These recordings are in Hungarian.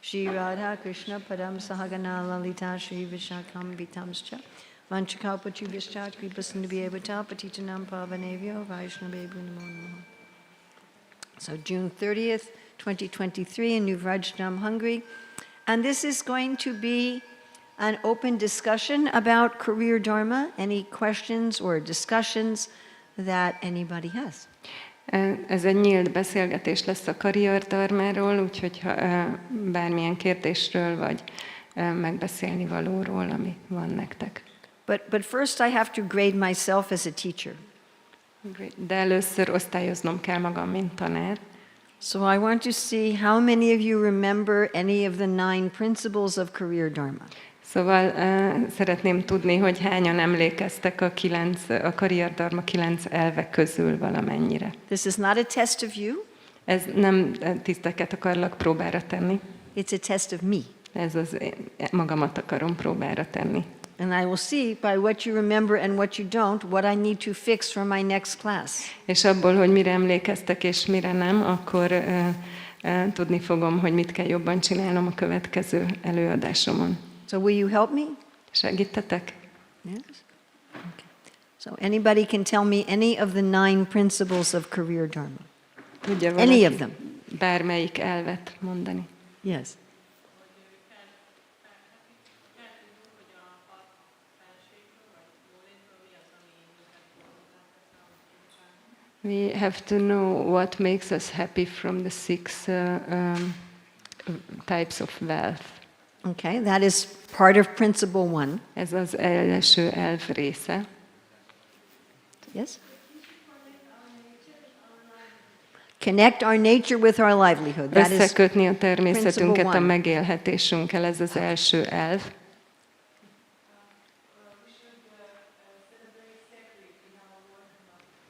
Shri Radha Krishna Padam Sahagana Lalita Shri Vishakam Vitamscha Vanchakalpachubhishcha Kripasindhiveta Patitanam Pavanevyo Vaishnavebhyo Namo Namaha. So June 30th, 2023 in New Vraja-dhama, Hungary. And this is going to be an open discussion about career dharma. Any questions or discussions that anybody has? Ez egy nyílt beszélgetés lesz a karrier dharmáról, úgyhogy bármilyen kérdésről vagy megbeszélni valóról, ami van nektek. But first I have to grade myself as a teacher. De először osztályoznom kell magam, mint tanár. So I want to see how many of you remember any of the 9 principles of career dharma. Szóval szeretném tudni, hogy hányan emlékeztek a Career Dharma 9 elve közül valamennyire. This is not a test of you. Ez nem tiszteket akarlak próbára tenni. It's a test of me. Ez magamat akarom próbára tenni. And I will see by what you remember and what you don't, what I need to fix for my next class. És abból, hogy mire emlékeztek és mire nem, akkor tudni fogom, hogy mit kell jobban csinálnom a következő előadásomon. So will you help me? Segítetek? Yes. Okay. So anybody can tell me any of the 9 principles of career dharma. Any of them. Bármelyik elvet mondani. Yes. We have to know what makes us happy from the 6 types of wealth. Okay, that is part of principle 1. Ez az első elv része. Yes? Connect our nature with our livelihood. That is összekötni a természetünket a megélhetésünkkel, ez az első elv.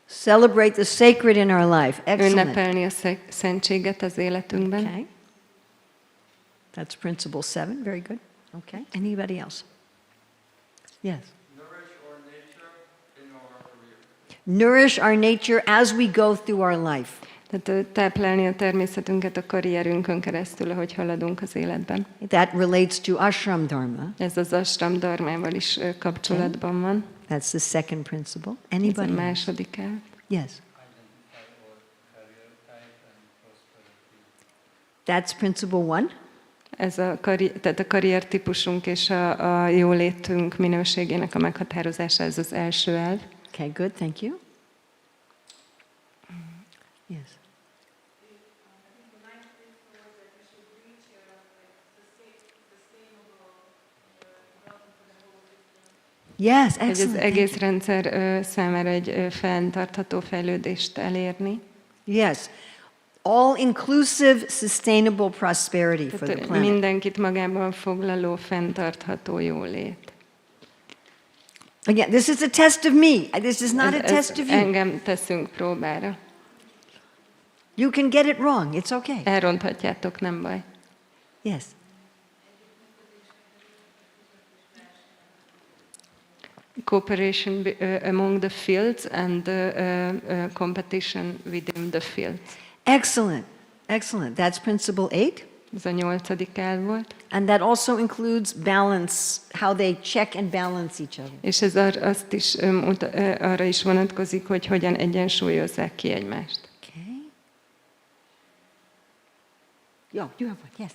Celebrate the sacred in our life. Excellent. Ünnepelni a szentséget az életünkben. Okay. That's principle 7. Very good. Okay. Anybody else? Yes. Nourish our nature in our career. Nourish our nature as we go through our life. Tehát táplálni a természetünket a karrierünkön keresztül, ahogy haladunk az életben. That relates to ashram dharma. Ez az ashram dharmával is kapcsolatban van. That's the second principle. Ez Anybody a else? második elv. Yes. That's principle 1. Ez tehát a karriertípusunk és a jólétünk minőségének a meghatározása, ez az első elv. Okay, good. Thank you. Yes. Yes, excellent. Hogy az egész rendszer számára egy fenntartható fejlődést elérni. Yes. All-inclusive, sustainable prosperity for the planet. Mindenkit magában foglaló, fenntartható jólét. Again, this is a test of me. This is not a test of you. Engem teszünk próbára. You can get it wrong. It's okay. Elronthatjátok, nem baj. Yes. Cooperation among the fields and competition within the fields. Excellent. Excellent. That's principle 8. Ez a 8. elv volt. And that also includes balance, how they check and balance each other. És ez arra is vonatkozik, hogy hogyan egyensúlyozzák ki egymást. Okay. Yeah, you have one. Yes.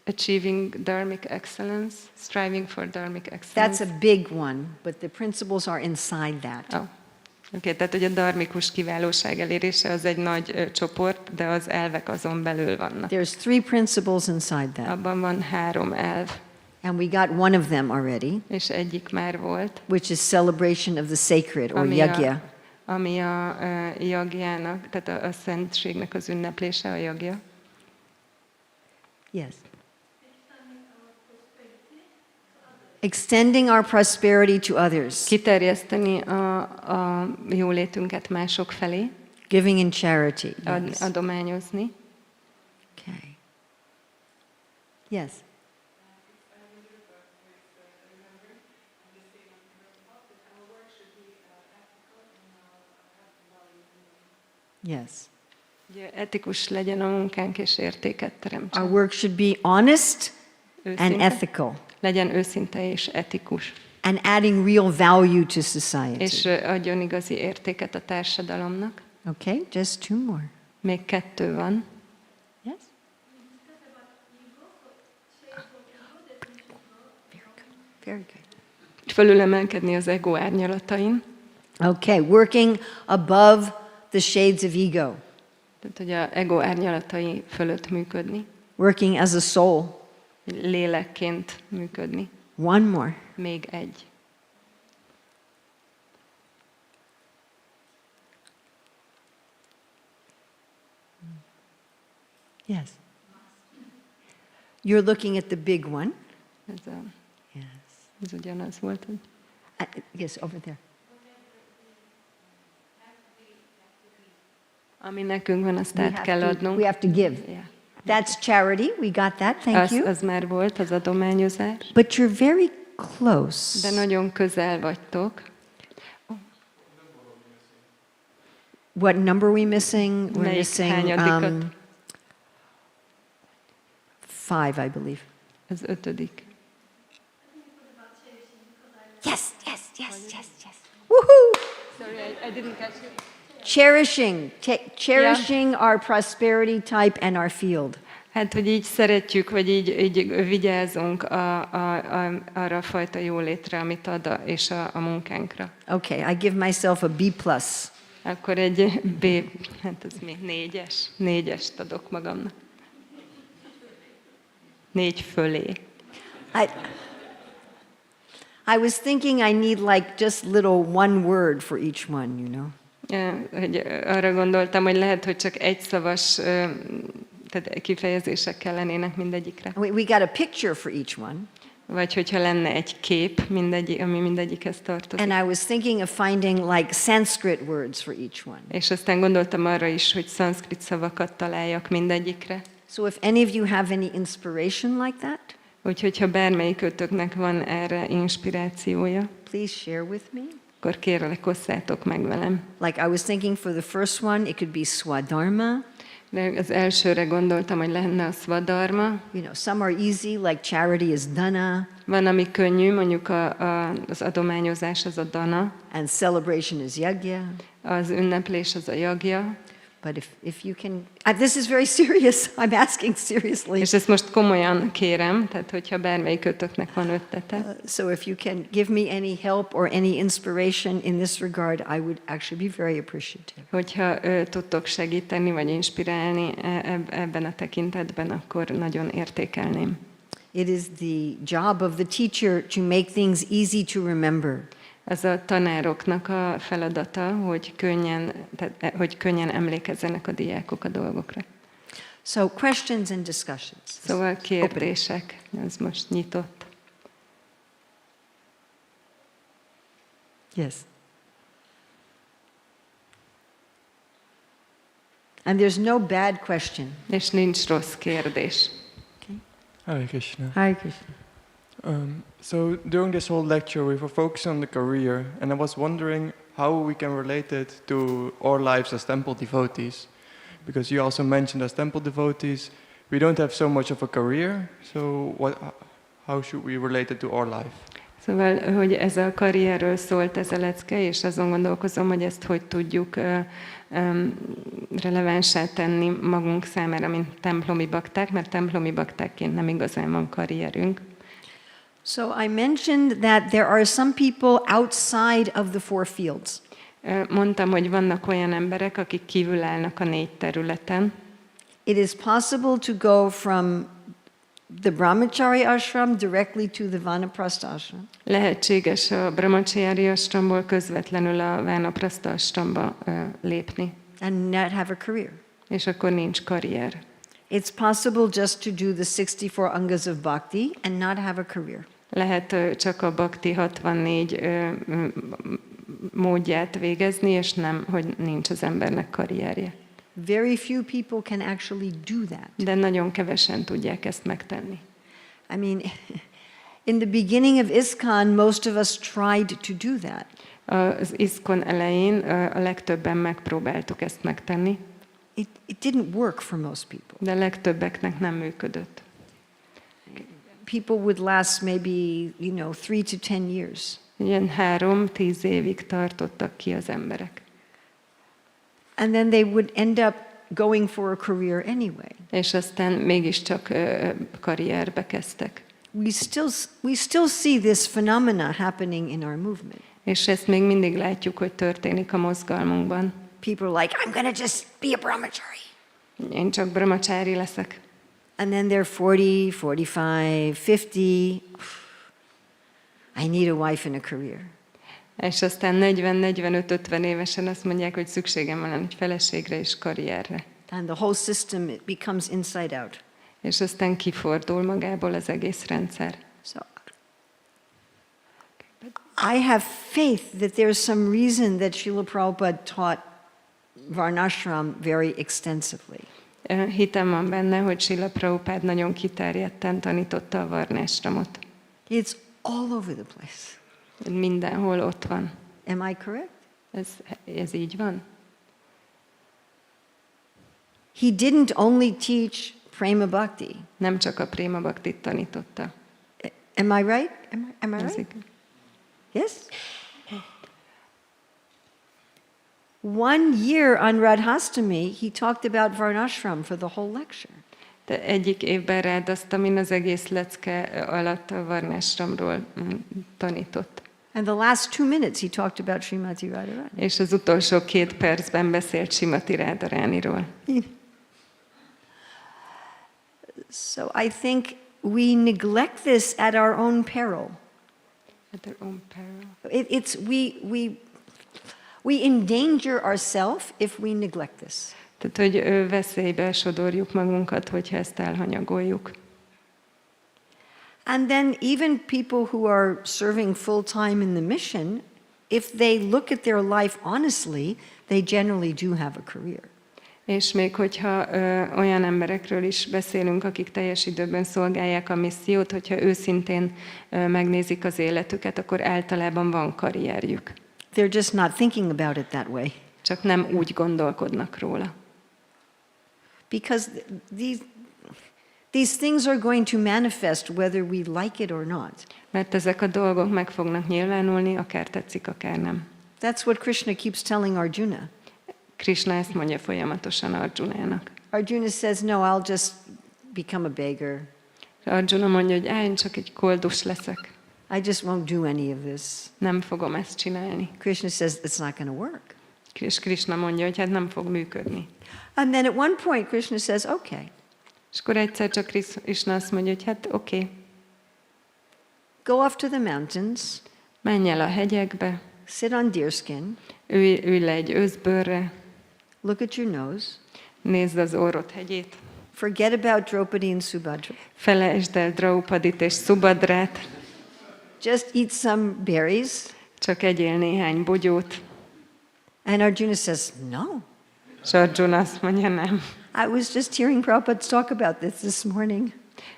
Achieving dharmic excellence, striving for dharmic excellence. That's a big one, but the principles are inside that. Oh. Oké, tehát hogy a dharmikus kiválóság elérése az egy nagy csoport, de az elvek azon belül vannak. There's 3 principles inside that. Abban van 3 elv. And we got one of them already. És egyik már volt. Which is celebration of the sacred, or yagya. Ami a jagjának, tehát a szentségnek az ünneplése, a jagya. Yes. Extending our prosperity to others. Kiterjeszteni a jólétünket mások felé. Giving in charity. Yes. Adományozni. Okay. Yes. Yes. Ugye etikus legyen a munkánk és értéket teremtsen. Our work should be honest and Őszinte. ethical Legyen őszinte és etikus. and adding real value to society. És adjon igazi értéket a társadalomnak. Okay, just 2 more. Még 2 van. Yes? Very good. Fölülemelkedni az ego árnyalatain. Okay, working above the shades of ego, Tehát, hogy a ego árnyalatai fölött működni. working as a soul. Lélekként működni. One more. Még egy. Yes. You're looking at the big one. Yes. Ez ugyanaz volt. Yes, over there. Ami nekünk van, azt We át have kell to- adnunk. We have to give. Yeah. That's charity. We got that. Thank you. Az már volt, az adományozás. But you're very close. De nagyon közel vagytok. What number are we missing? We're Melyik missing hányadikat? 5, I believe. Az 5. Yes, yes, yes, yes, yes. Woohoo! Sorry, I didn't catch it. Cherishing our prosperity type and our field. Hát, hogy így szeretjük, vagy így vigyázunk arra a fajta jólétre, amit ad és a munkánkra. Okay, I give myself a B+. Akkor egy B, hát ez mi? 4-est adok magamnak. 4 fölé. I was thinking I need like just little one word for each one, you know. Hogy arra gondoltam, hogy lehet, hogy csak egyszavas tehát kifejezések kellenének mindegyikre. We got a picture for each one. Vagy hogyha lenne egy kép, ami mindegyikhez tartozik. And I was thinking of finding like Sanskrit words for each one. És aztán gondoltam arra is, hogy szanszkrit szavakat találjak mindegyikre. So if any of you have any inspiration like that, Úgyhogy ha bármelyikőtöknek van erre inspirációja, please share with me. akkor kérlek, osszátok meg velem. Like I was thinking for the first one, it could be Swadharma. De az elsőre gondoltam, hogy lenne a Vraja-dhama. You know, some are easy, like charity is dana, Van, ami könnyű, mondjuk az adományozás az a dana, and celebration is yagya. az ünneplés az a jagja. But if you can, this is very serious. I'm asking seriously. És ezt most komolyan kérem, tehát hogyha bármelyikötöknek van ötlete. So if you can give me any help or any inspiration in this regard, I would actually be very appreciative. Hogyha tudtok segíteni vagy inspirálni ebben a tekintetben, akkor nagyon értékelném. It is the job of the teacher to make things easy to remember. Ez a tanároknak a feladata, hogy könnyen emlékezzenek a diákok a dolgokra. So questions and discussions. Szóval kérdések, ez most nyitott. Yes. And there's no bad question. És nincs rossz kérdés. Hare Krishna. Hare Krishna. So during this whole lecture, we were focusing on the career, and I was wondering how we can relate it to our lives as temple devotees, because you also mentioned as temple devotees, we don't have so much of a career. So how should we relate it to our life? Szóval, hogy ez a karrierről szólt ez a lecke, és azon gondolkozom, hogy ezt hogy tudjuk relevánsá tenni magunk számára, mint templomi bakták, mert templomi baktákként nem igazán van karrierünk. So I mentioned that there are some people outside of the 4 fields. Mondtam, hogy vannak olyan emberek, akik kívül állnak a 4 területen. It is possible to go from the brahmachari ashram directly to the vanaprastha ashram. Lehetséges a brahmacsári ashramból közvetlenül a vanaprastha ashramba lépni. And not have a career. És akkor nincs karrier. It's possible just to do the 64 angas of bhakti and not have a career. Lehet csak a bhakti 64 módját végezni, és nem, hogy nincs az embernek karrierje. Very few people can actually do that. De nagyon kevesen tudják ezt megtenni. I mean, in the beginning of ISKCON, most of us tried to do that. Az ISKCON elején a legtöbben megpróbáltuk ezt megtenni. it didn't work for most people. De legtöbbeknek nem működött. People would last maybe, 3 to 10 years. Ilyen 3-10 évig tartottak ki az emberek. And then they would end up going for a career anyway. És aztán mégiscsak karrierbe kezdtek. We still see this phenomena happening in our movement. És ezt még mindig látjuk, hogy történik a mozgalmunkban. People are like, I'm going to just be a brahmachari. Én csak brahmacsári leszek. And then they're 40, 45, 50. I need a wife and a career. És aztán 40-45-50 évesen azt mondják, hogy szükségem van egy feleségre és karrierre. And the whole system, it becomes inside out. És aztán kifordul magából az egész rendszer. So I have faith that there's some reason that Srila Prabhupada taught Varnashram very extensively. Hitem van benne, hogy Srila Prabhupád nagyon kiterjedten tanította a varnásramot. It's all over the place. Mindenhol ott van. Am I correct? Ez így van? He didn't only teach Prema Bhakti. Nem csak a Prema Bhaktit tanította. Am I right? Am I Ez right? igaz. Yes? 1 year on Radhastami, he talked about Varnashram for the whole lecture. De egyik évben Radhasztamin az egész lecke alatt a varnásramról tanított. And the last 2 minutes he talked about Srimati Radharani. És az utolsó 2 percben beszélt Srimati Radharániról. So I think we neglect this at our own peril. At their own peril. We endanger ourselves if we neglect this. Tehát, hogy veszélybe sodorjuk magunkat, hogyha ezt elhanyagoljuk. And then even people who are serving full time in the mission, if they look at their life honestly, they generally do have a career. És még hogyha olyan emberekről is beszélünk, akik teljes időben szolgálják a missziót, hogyha őszintén megnézik az életüket, akkor általában van karrierjük. They're just not thinking about it that way. Csak nem úgy gondolkodnak róla. Because these things are going to manifest whether we like it or not. Mert ezek a dolgok meg fognak nyilvánulni, akár tetszik, akár nem. That's what Krishna keeps telling Arjuna. Krishna ezt mondja folyamatosan Arjunának. Arjuna says, no, I'll just become a beggar. Arjuna mondja, hogy én csak egy koldus leszek. I just won't do any of this. Nem fogom ezt csinálni. Krishna says, it's not going to work. És Krishna mondja, hogy hát nem fog működni. And then at one point Krishna says, okay. És akkor egyszer csak Krishna azt mondja, hogy hát oké. Go off to the mountains. Menj el a hegyekbe. Sit on deerskin. Ülj le egy őszbőrre. Look at your nose. Nézd az orrod hegyét. Forget about Draupadi and Subhadra. Felejtsd el Draupadit és Subhadrát. Just eat some berries. Csak egyél néhány bogyót. And Arjuna says, no. És Arjuna azt mondja, nem. I was just hearing Prabhupada talk about this morning.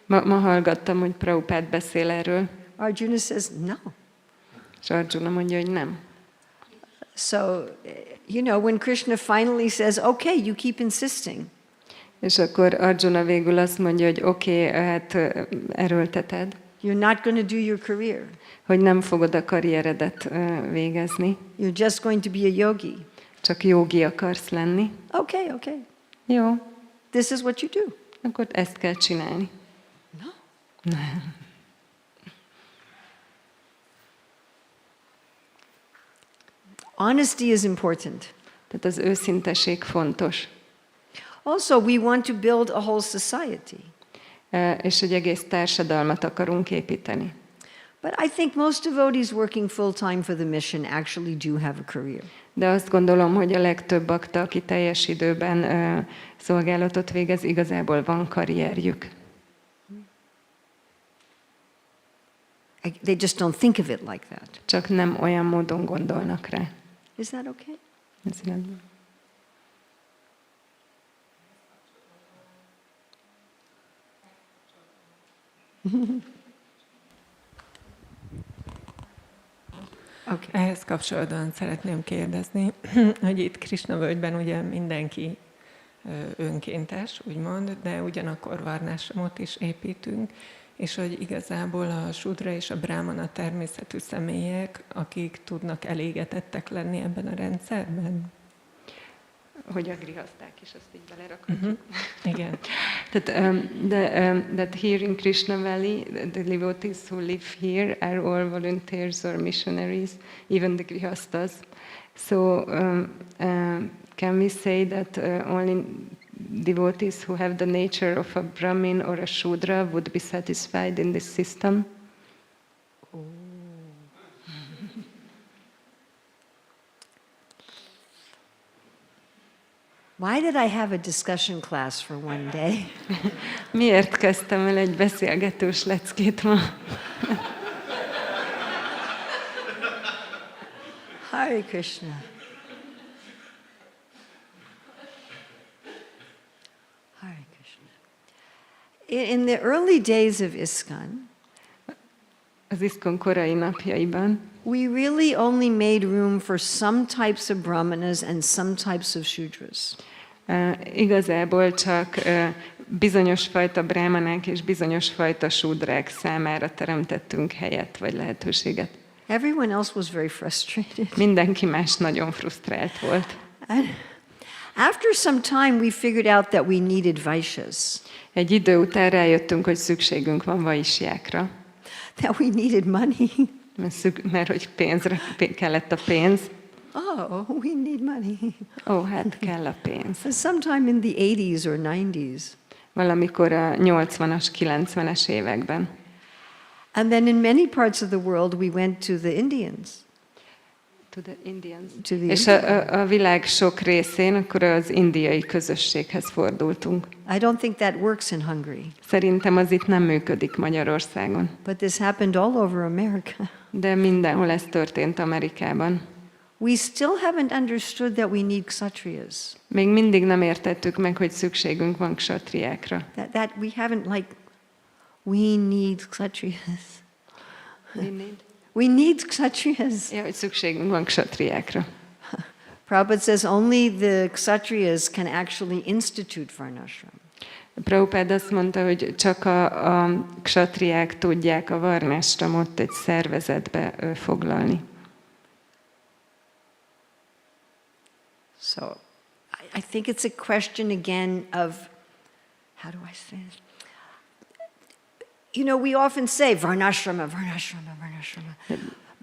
Ma hallgattam, hogy Prabhupád beszél erről. Arjuna says, no. És Arjuna mondja, hogy nem. So, when Krishna finally says, okay, you keep insisting. És akkor Arjuna végül azt mondja, hogy oké, hát erőlteted. You're not going to do your career. Hogy nem fogod a karrieredet végezni. You're just going to be a yogi. Csak jogi akarsz lenni. Okay. Jó. This is what you do. Akkor ezt kell csinálni. No. Nem. Honesty is important. Tehát az őszinteség fontos. Also, we want to build a whole society. És egy egész társadalmat akarunk építeni. But I think most devotees working full-time for the mission actually do have a career. De azt gondolom, hogy a legtöbb bakta, aki teljes időben szolgálatot végez, igazából van karrierjük. They just don't think of it like that. Csak nem olyan módon gondolnak rá. Is that okay? Ez rendben. Okay. Ehhez kapcsolatban szeretném kérdezni, hogy itt Krisna völgyben ugye mindenki önkéntes, úgymond, de ugyanakkor varnásramot is építünk, és hogy igazából a Shudra és a Brahmana természetű személyek, akik tudnak elégetettek lenni ebben a rendszerben. Hogy a grihaszták is azt így belerakhatjuk. Igen. That here in Krishna Valley, the devotees who live here are all volunteers or missionaries, even the grihastas. So can we say that only devotees who have the nature of a Brahmin or a Shudra would be satisfied in this system? Why did I have a discussion class for one day? Miért kezdtem el egy beszélgetős leckét ma? Hare Krishna. Hare Krishna. In the early days of ISKCON, Az ISKCON korai napjaiban we really only made room for some types of brahmanas and some types of shudras. Igazából csak bizonyos fajta brámanák és bizonyos fajta shudrák számára teremtettünk helyet vagy lehetőséget. Everyone else was very frustrated. Mindenki más nagyon frusztrált volt. And after some time we figured out that we needed vaishyas. Egy idő után rájöttünk, hogy szükségünk van vaisjákra. That we needed money. Mert hogy pénzre kellett a pénz. Oh, we need money. Hát kell a pénz. Sometime in the 80s or 90s. Valamikor a 80-as, 90-es években. And then in many parts of the world we went to the Indians. To the Indians. To the És a világ sok részén akkor az indiai közösséghez fordultunk. I don't think that works in Hungary. Szerintem az itt nem működik Magyarországon. But this happened all over America. De mindenhol ez történt Amerikában. We still haven't understood that we need kshatriyas. Még mindig nem értettük meg, hogy szükségünk van kshatriákra. That we haven't we need kshatriyas. We need kshatriyas. Ja, hogy szükségünk van kshatriákra. Prabhupada says only the kshatriyas can actually institute varnashram. Prabhupada azt mondta, hogy csak a kshatriák tudják a varnásramot egy szervezetbe foglalni. So I think it's a question again of, how do I say it? You know, we often say varnashrama, varnashrama, varnashrama.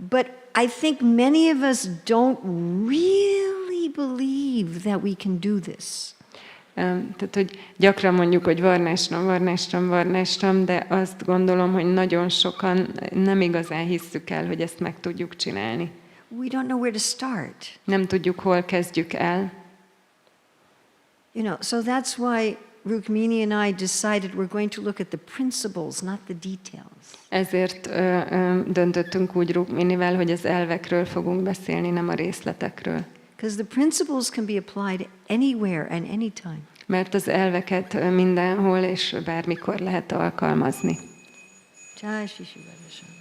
But I think many of us don't really believe that we can do this. Tehát, hogy gyakran mondjuk, hogy varnásram, varnásram, varnásram, de azt gondolom, hogy nagyon sokan nem igazán hisszük el, hogy ezt meg tudjuk csinálni. We don't know where to start. Nem tudjuk, hol kezdjük el. You know, so that's why Rukmini and I decided we're going to look at the principles, not the details. Ezért döntöttünk úgy Rukminivel, hogy az elvekről fogunk beszélni, nem a részletekről. Because the principles can be applied anywhere and anytime. Mert az elveket mindenhol és bármikor lehet alkalmazni. Jai Shri Shri Vraja-dhama.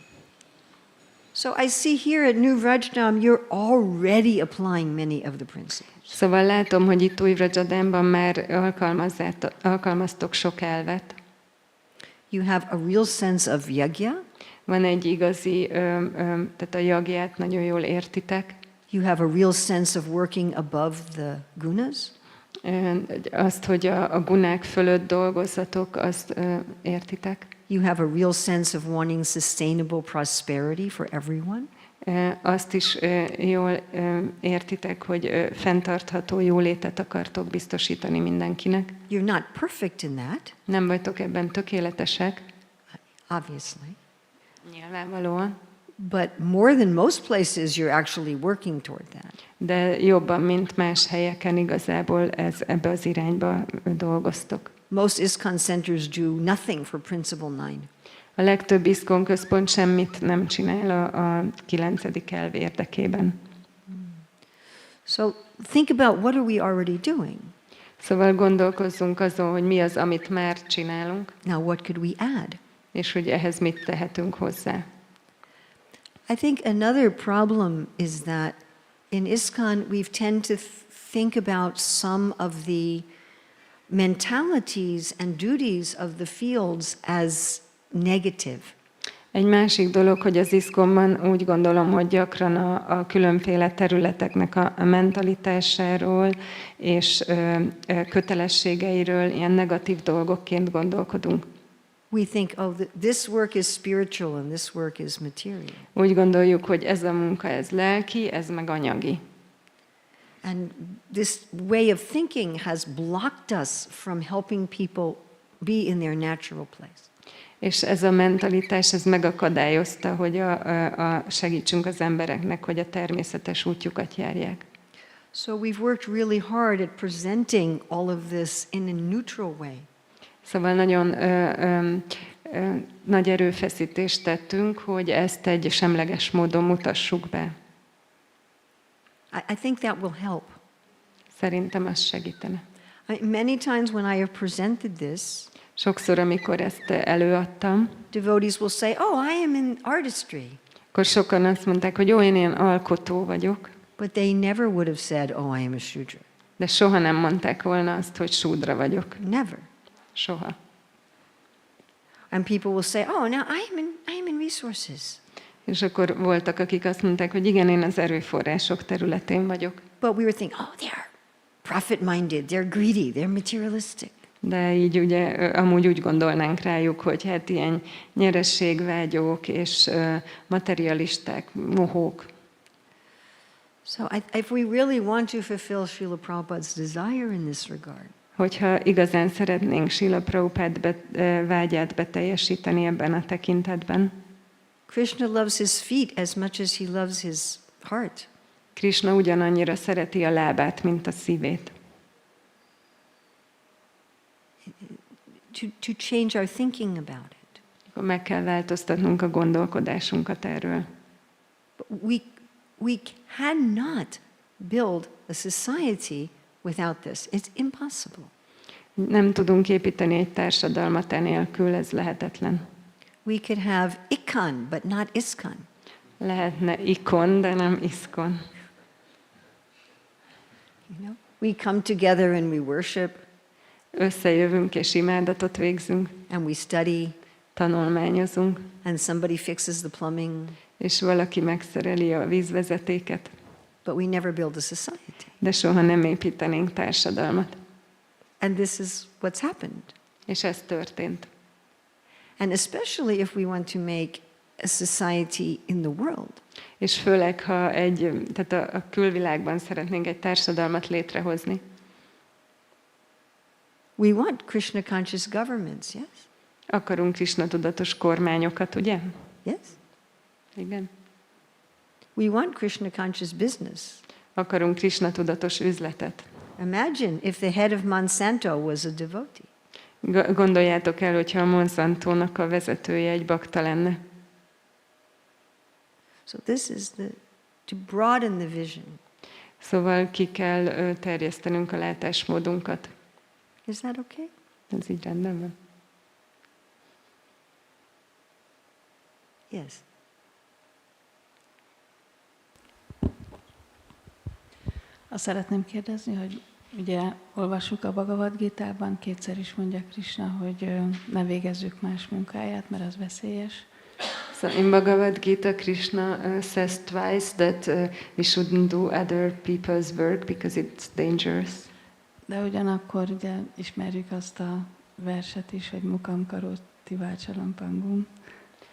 So I see here at New Vraja-dhama you're already applying many of the principles. Szóval látom, hogy itt új Vraja-dhamában már alkalmaztok sok elvet. You have a real sense of yagya. Van egy igazi, tehát a jagját nagyon jól értitek. You have a real sense of working above the gunas. Azt, hogy a gunák fölött dolgozzatok, azt értitek. You have a real sense of wanting sustainable prosperity for everyone. Azt is jól értitek, hogy fenntartható jólétet akartok biztosítani mindenkinek. You're not perfect in that. Nem vagytok ebben tökéletesek. Obviously. Nyilvánvalóan. But more than most places you're actually working toward that. De jobban, mint más helyeken igazából ebbe az irányba dolgoztok. Most ISKCON centers do nothing for Principle 9. A legtöbb ISKCON központ semmit nem csinál a 9. elv érdekében. So think about what are we already doing? Szóval gondolkozzunk azon, hogy mi az, amit már csinálunk, Now what could we add? és hogy ehhez mit tehetünk hozzá. I think another problem is that in ISKCON we tend to think about some of the mentalities and duties of the fields as negative. Egy másik dolog, hogy az iszkomban úgy gondolom, hogy gyakran a különféle területeknek a mentalitásáról és kötelességeiről ilyen negatív dolgokként gondolkodunk. We think, oh, this work is spiritual and this work is material. Úgy gondoljuk, hogy ez a munka, ez lelki, ez meg anyagi. And this way of thinking has blocked us from helping people be in their natural place. És ez a mentalitás, ez megakadályozta, hogy segítsünk az embereknek, hogy a természetes útjukat járják. So we've worked really hard at presenting all of this in a neutral way. Szóval nagyon nagy erőfeszítést tettünk, hogy ezt egy semleges módon mutassuk be. I think that will help. Szerintem az segítene. Many times when I have presented this, Sokszor, amikor ezt előadtam, devotees will say, oh, I am in artistry. akkor sokan azt mondták, hogy én ilyen alkotó vagyok, But they never would have said, oh, I am a Shudra. de soha nem mondták volna azt, hogy súdra vagyok. Never. Soha. And people will say, oh, now I am in resources. És akkor voltak, akik azt mondták, hogy igen, én az erőforrások területén vagyok. But we were thinking, oh, they're profit-minded, they're greedy, they're materialistic. De így ugye amúgy úgy gondolnánk rájuk, hogy hát ilyen nyerességvágyók és materialisták, mohók. So if we really want to fulfill Srila Prabhupada's desire in this regard, Hogyha igazán szeretnénk Srila Prabhupád vágyát beteljesíteni ebben a tekintetben, Krishna loves his feet as much as he loves his heart. Krishna ugyanannyira szereti a lábát, mint a szívét. To change our thinking about it. Akkor meg kell változtatnunk a gondolkodásunkat erről. But we cannot build a society without this. It's impossible. Nem tudunk építeni egy társadalmat enélkül, ez lehetetlen. We could have ikon, but not iskon. Lehetne ikon, de nem iszkon. You know? We come together and we worship, Összejövünk és imádatot végzünk, and we study, tanulmányozunk, and somebody fixes the plumbing, és valaki megszereli a vízvezetéket, but we never build a society. de soha nem építenénk társadalmat. And this is what's happened. És ez történt. And especially if we want to make a society in the world. És főleg, ha tehát a külvilágban szeretnénk egy társadalmat létrehozni. We want Krishna conscious governments, yes? Akarunk Krishna tudatos kormányokat, ugye? Yes? Igen. We want Krishna conscious business. Akarunk Krishna tudatos üzletet. Imagine if the head of Monsanto was a devotee. Gondoljátok el, hogyha a Monsantónak a vezetője egy bakta lenne. So this is to broaden the vision. Szóval ki kell terjesztenünk a látásmódunkat. Is that okay? Ez így rendben van. Yes. Azt szeretném kérdezni, hogy ugye olvassuk a Bhagavad-gítában, kétszer is mondja Krishna, hogy ne végezzük más munkáját, mert az veszélyes. So in Bhagavad Gita, Krishna says twice that we shouldn't do other people's work because it's dangerous. De ugyanakkor ugye ismerjük azt a verset is, hogy Mukam Karoti Vácsalam Pangum.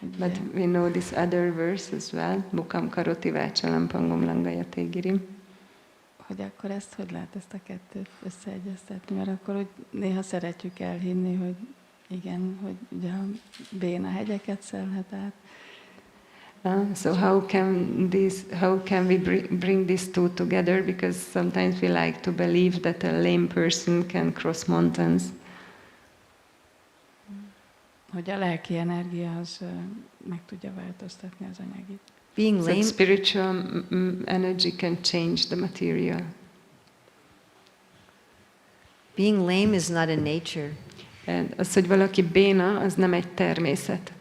But we know this other verse as well, Mukam Karoti Vácsalam Pangum Langayate Girim. Hogy akkor ezt hogy lehet ezt a kettőt összeegyeztetni? Mert akkor úgy néha szeretjük elhinni, hogy igen, hogy ugye a béna hegyeket szelhet át. So how can we bring these two together? Because sometimes we like to believe that a lame person can cross mountains. Hogy a lelki energia az meg tudja változtatni az anyagit. Being So lame, spiritual energy can change the material. being lame is not a nature. And az, hogy valaki béna, az nem egy természet.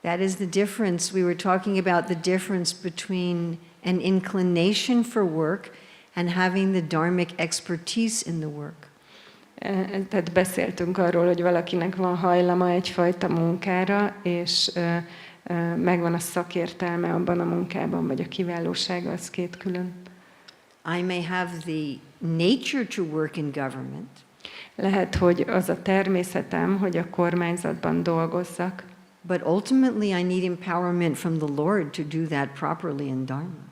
That is the difference. We were talking about the difference between an inclination for work, and having the dharmic expertise in the work. Tehát beszéltünk arról, hogy valakinek van hajlama egyfajta munkára, és megvan a szakértelme abban a munkában, vagy a kiválósága, az két külön. I may have the nature to work in government, Lehet, hogy az a természetem, hogy a kormányzatban dolgozzak, but ultimately I need empowerment from the Lord to do that properly in Dharma.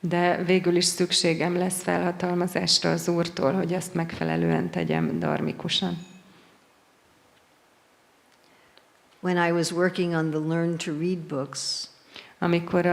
de végül is szükségem lesz felhatalmazásra az Úrtól, hogy azt megfelelően tegyem dharmikusan. When I was working on the Learn to Read books, Amikor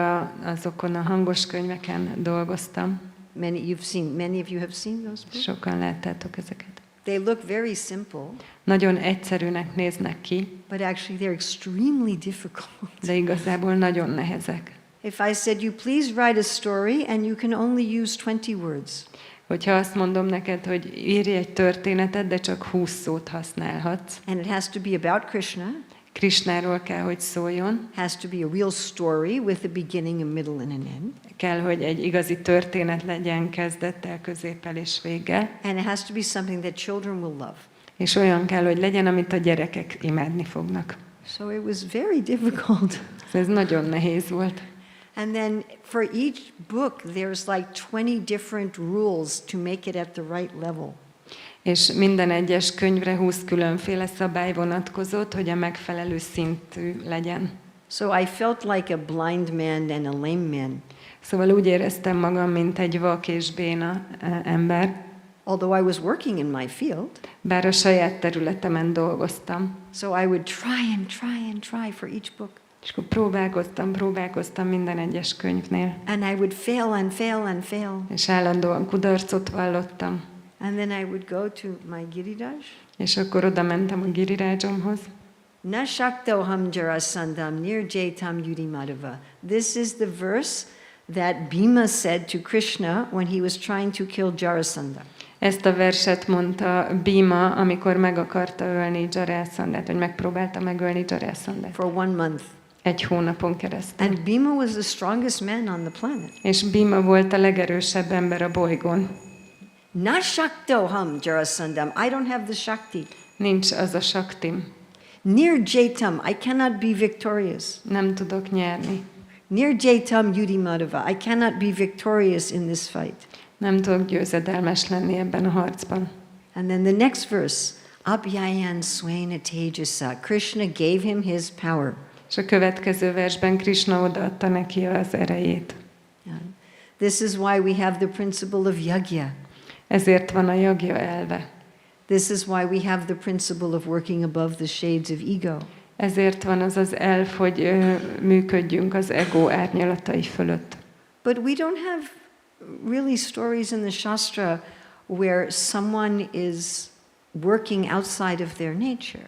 azokon a hangos könyveken dolgoztam, many of you have seen those books? sokan láttátok ezeket. They look very simple, Nagyon egyszerűnek néznek ki, but actually they're extremely difficult. de igazából nagyon nehezek. If I said, you please write a story and you can only use 20 words, Hogyha azt mondom neked, hogy írj egy történetet, de csak 20 szót használhatsz, and it has to be about Krishna, Krisnáról kell, hogy szóljon, has to be a real story with a beginning, a middle, and an end, kell, hogy egy igazi történet legyen kezdettel, középpel és véggel, and it has to be something that children will love. és olyan kell, hogy legyen, amit a gyerekek imádni fognak. So it was very difficult. Ez nagyon nehéz volt. And then for each book, there's like 20 different rules to make it at the right level. És minden egyes könyvre 20 különféle szabály vonatkozott, hogy a megfelelő szintű legyen. So I felt like a blind man and a lame man. Szóval úgy éreztem magam, mint egy vak és béna ember, Although I was working in my field, bár a saját területemen dolgoztam. so I would try for each book. És akkor próbálkoztam minden egyes könyvnél. And I would fail. És állandóan kudarcot vallottam. And then I would go to my Giriraj. És akkor oda mentem a Girirajomhoz. Na shaktoham jarasandam nirjaitam yudimadava. This is the verse that Bhima said to Krishna when he was trying to kill Jarasandha. Ezt a verset mondta Bhima, amikor meg akarta ölni Jarasandhát, vagy megpróbálta megölni Jarasandhát. For 1 month. Egy hónapon keresztül. And Bhima was the strongest man on the planet. És Bhima volt a legerősebb ember a bolygón. Na shaktoham jarasandam. I don't have the shakti. Nincs az a saktim. Nirjaitam. I cannot be victorious. Nem tudok nyerni. Nirjaitam yudimadava. I cannot be victorious in this fight. Nem tudok győzedelmes lenni ebben a harcban. And then the next verse. Abhyayan swaina tejasa. Krishna gave him his power. És a következő versben Krishna odaadta neki az erejét. This is why we have the principle of yagya. Ezért van a jagya elve. This is why we have the principle of working above the shades of ego. Ezért van az az elv, hogy működjünk az ego árnyalatai fölött. But we don't have really stories in the Shastra where someone is working outside of their nature.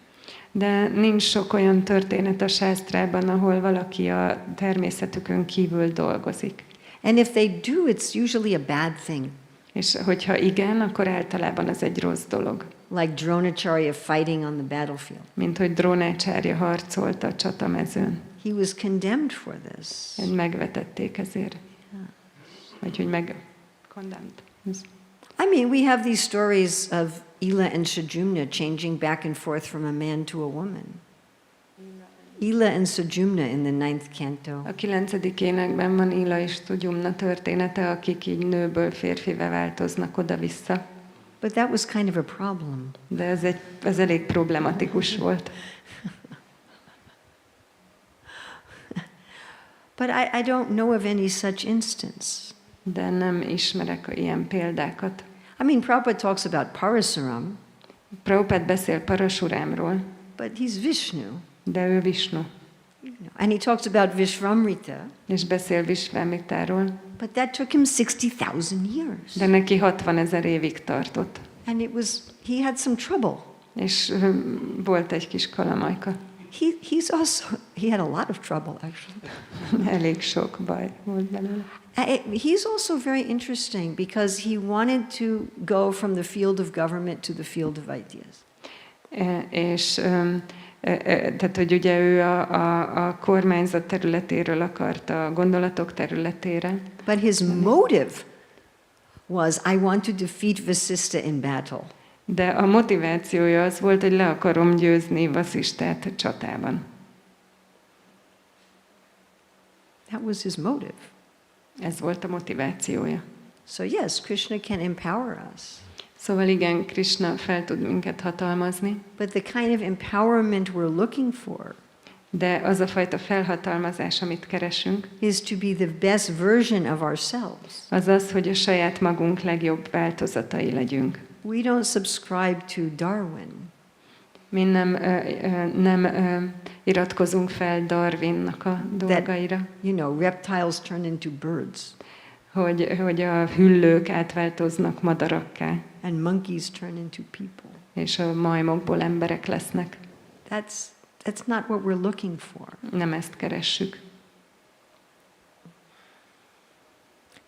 De nincs sok olyan történet a sásztrában, ahol valaki a természetükön kívül dolgozik. And if they do, it's usually a bad thing. És hogyha igen, akkor általában az egy rossz dolog. Like Dronacharya fighting on the battlefield. Mint hogy Drónácsárya harcolt a csatamezőn. He was condemned for this. Megvetették ezért. Vagy hogy condemned. I mean, we have these stories of Ila and Sajumna changing back and forth from a man to a woman. Ila and Sajumna in the 9th canto. A 9. énekben van Ila és Sajumna története, akik így nőből férfivé változnak oda-vissza. But that was kind of a problem. De ez elég problematikus volt. But I don't know of any such instance. De nem ismerek ilyen példákat. I mean, Prabhupada talks about Parasuram. Prabhupada beszél Parasurámról. But he's Vishnu. De ő Vishnu. And he talks about Vishvamrita. És beszél Vishvamritáról. But that took him 60,000 years. De neki 60 000 évig tartott. And he had some trouble. És volt egy kis kalamajka. He had a lot of trouble, actually. Elég sok baj volt belőle. He's also very interesting because he wanted to go from the field of government to the field of ideas. És Tehát, hogy ugye ő a kormányzat területéről akarta, a gondolatok területére. But his motive was, I want to defeat Vasista in battle. De a motivációja az volt, hogy le akarom győzni Vasistát csatában. That was his motive. Ez volt a motivációja. So yes, Krishna can empower us. Szóval igen, Krishna fel tud minket hatalmazni, But the kind of empowerment we're looking for de az a fajta felhatalmazás, amit keresünk, is to be the best version of ourselves. az az, hogy a saját magunk legjobb változatai legyünk. We don't subscribe to Darwin. Mi nem iratkozunk fel Darwinnak a dolgaira, Reptiles turn into birds hogy a hüllők átváltoznak madarakká, and monkeys turn into people. és a majmokból emberek lesznek. That's not what we're looking for. Nem ezt keressük.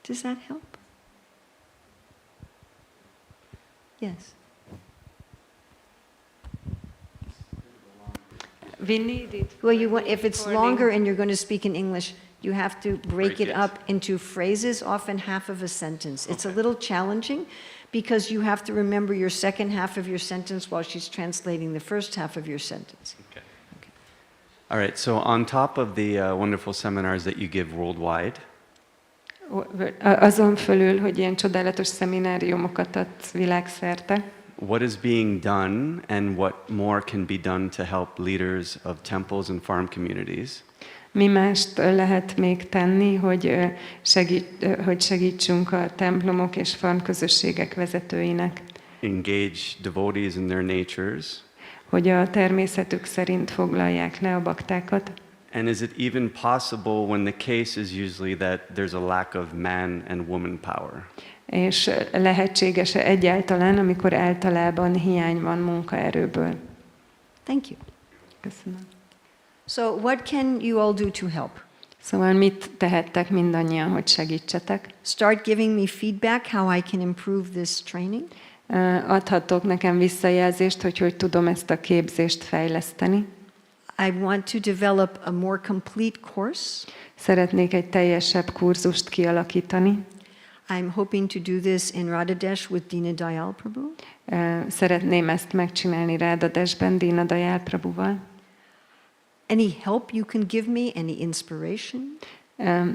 Does that help? Yes. We need it. Well, if it's Recording. longer and you're going to speak in English, you have to break it it. up into phrases, often half of a sentence. It's a little challenging because you have to remember your second half of your sentence while she's translating the first half of your sentence. Okay. All right, so on top of the wonderful seminars that you give worldwide, Azon fölül, hogy ilyen csodálatos szemináriumokat adsz világszerte, what is being done and what more can be done to help leaders of temples and farm communities? mi mást lehet még tenni, hogy segítsünk a templomok és farmközösségek vezetőinek, Engage devotees in their natures? hogy a természetük szerint foglalják le a baktákat. And is it even possible when the case is usually that there's a lack of man and woman power? És lehetséges-e egyáltalán, amikor általában hiány van munkaerőből? Thank you. Köszönöm. So what can you all do to help? Szóval mit tehettek mindannyian, hogy segítsetek? Start giving me feedback how I can improve this training. Adhattok nekem visszajelzést, hogy tudom ezt a képzést fejleszteni. I want to develop a more complete course. Szeretnék egy teljesebb kurzust kialakítani. I'm hoping to do this in Radhadesh with Dina Dayal Prabhu. Szeretném ezt megcsinálni Radhadeshben, Dina Dayal Prabhuval. Any help you can give me, any inspiration?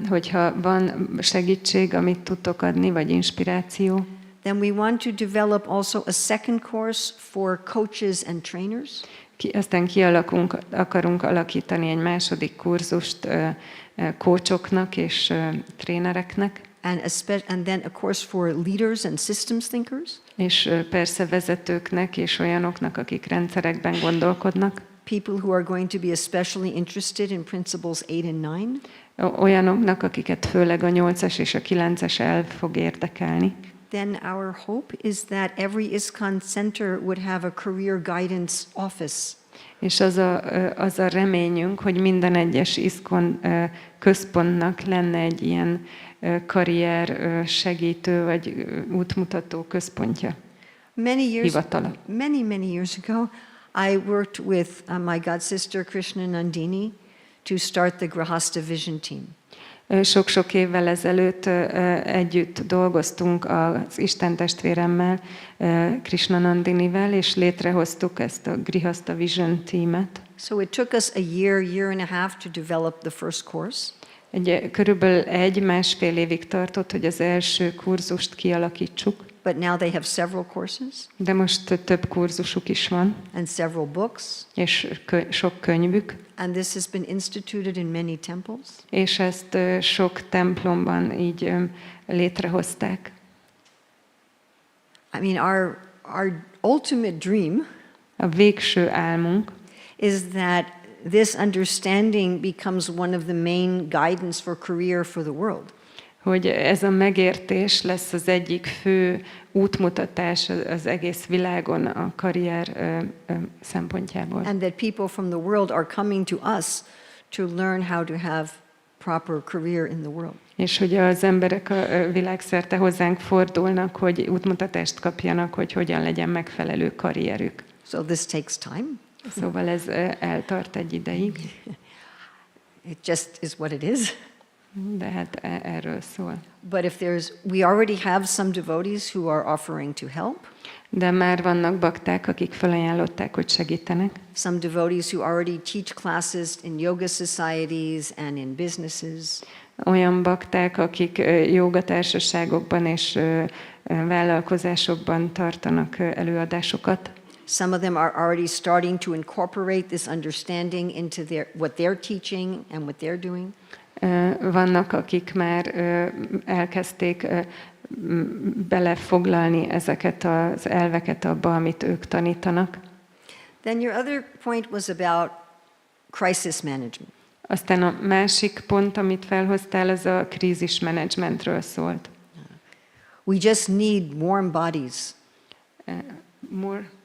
Hogyha van segítség, amit tudtok adni, vagy inspiráció. Then we want to develop also a second course for coaches and trainers. Aztán akarunk alakítani egy második kurzust coachoknak és trénereknek. And then a course for leaders and systems thinkers. És persze vezetőknek és olyanoknak, akik rendszerekben gondolkodnak. People who are going to be especially interested in principles 8 and 9. Olyanoknak, akiket főleg a 8-as és a 9-es elv fog érdekelni. Then our hope is that every ISKCON center would have a career guidance office. És az a reményünk, hogy minden egyes ISKCON központnak lenne egy ilyen karrier segítő vagy útmutató központja. Hivatala. Many years ago, I worked with my god sister Krishna Nandini to start the Grahasta Vision Team. Sok-sok évvel ezelőtt együtt dolgoztunk az Isten testvéremmel, Krishna Nandinivel, és létrehoztuk ezt a Grihasta Vision Teamet. So it took us a year and a half to develop the first course. Körülbelül 1-1,5 évig tartott, hogy az első kurzust kialakítsuk. But now they have several courses. De most több kurzusuk is van. And several books. És sok könyvük. And this has been instituted in many temples. És ezt sok templomban így létrehozták. I mean, our ultimate dream a végső álmunk is that this understanding becomes one of the main guidance for career for the world. Hogy ez a megértés lesz az egyik fő útmutatás az egész világon a karrier szempontjából. And that people from the world are coming to us to learn how to have proper career in the world. És hogy az emberek a világszerte hozzánk fordulnak, hogy útmutatást kapjanak, hogy hogyan legyen megfelelő karrierük. So this takes time. Szóval ez eltart egy ideig, It just is what it is. de hát erről szól. But we already have some devotees who are offering to help. De már vannak bakták, akik felajánlották, hogy segítenek. Some devotees who already teach classes in yoga societies and in businesses. Olyan bakták, akik jogatársaságokban és vállalkozásokban tartanak előadásokat. Some of them are already starting to incorporate this understanding into what they're teaching and what they're doing. Vannak, akik már elkezdték belefoglalni ezeket az elveket abba, amit ők tanítanak. Then your other point was about crisis management. Aztán a másik pont, amit felhoztál, az a krízismenedzsmentről szólt. We just need warm bodies.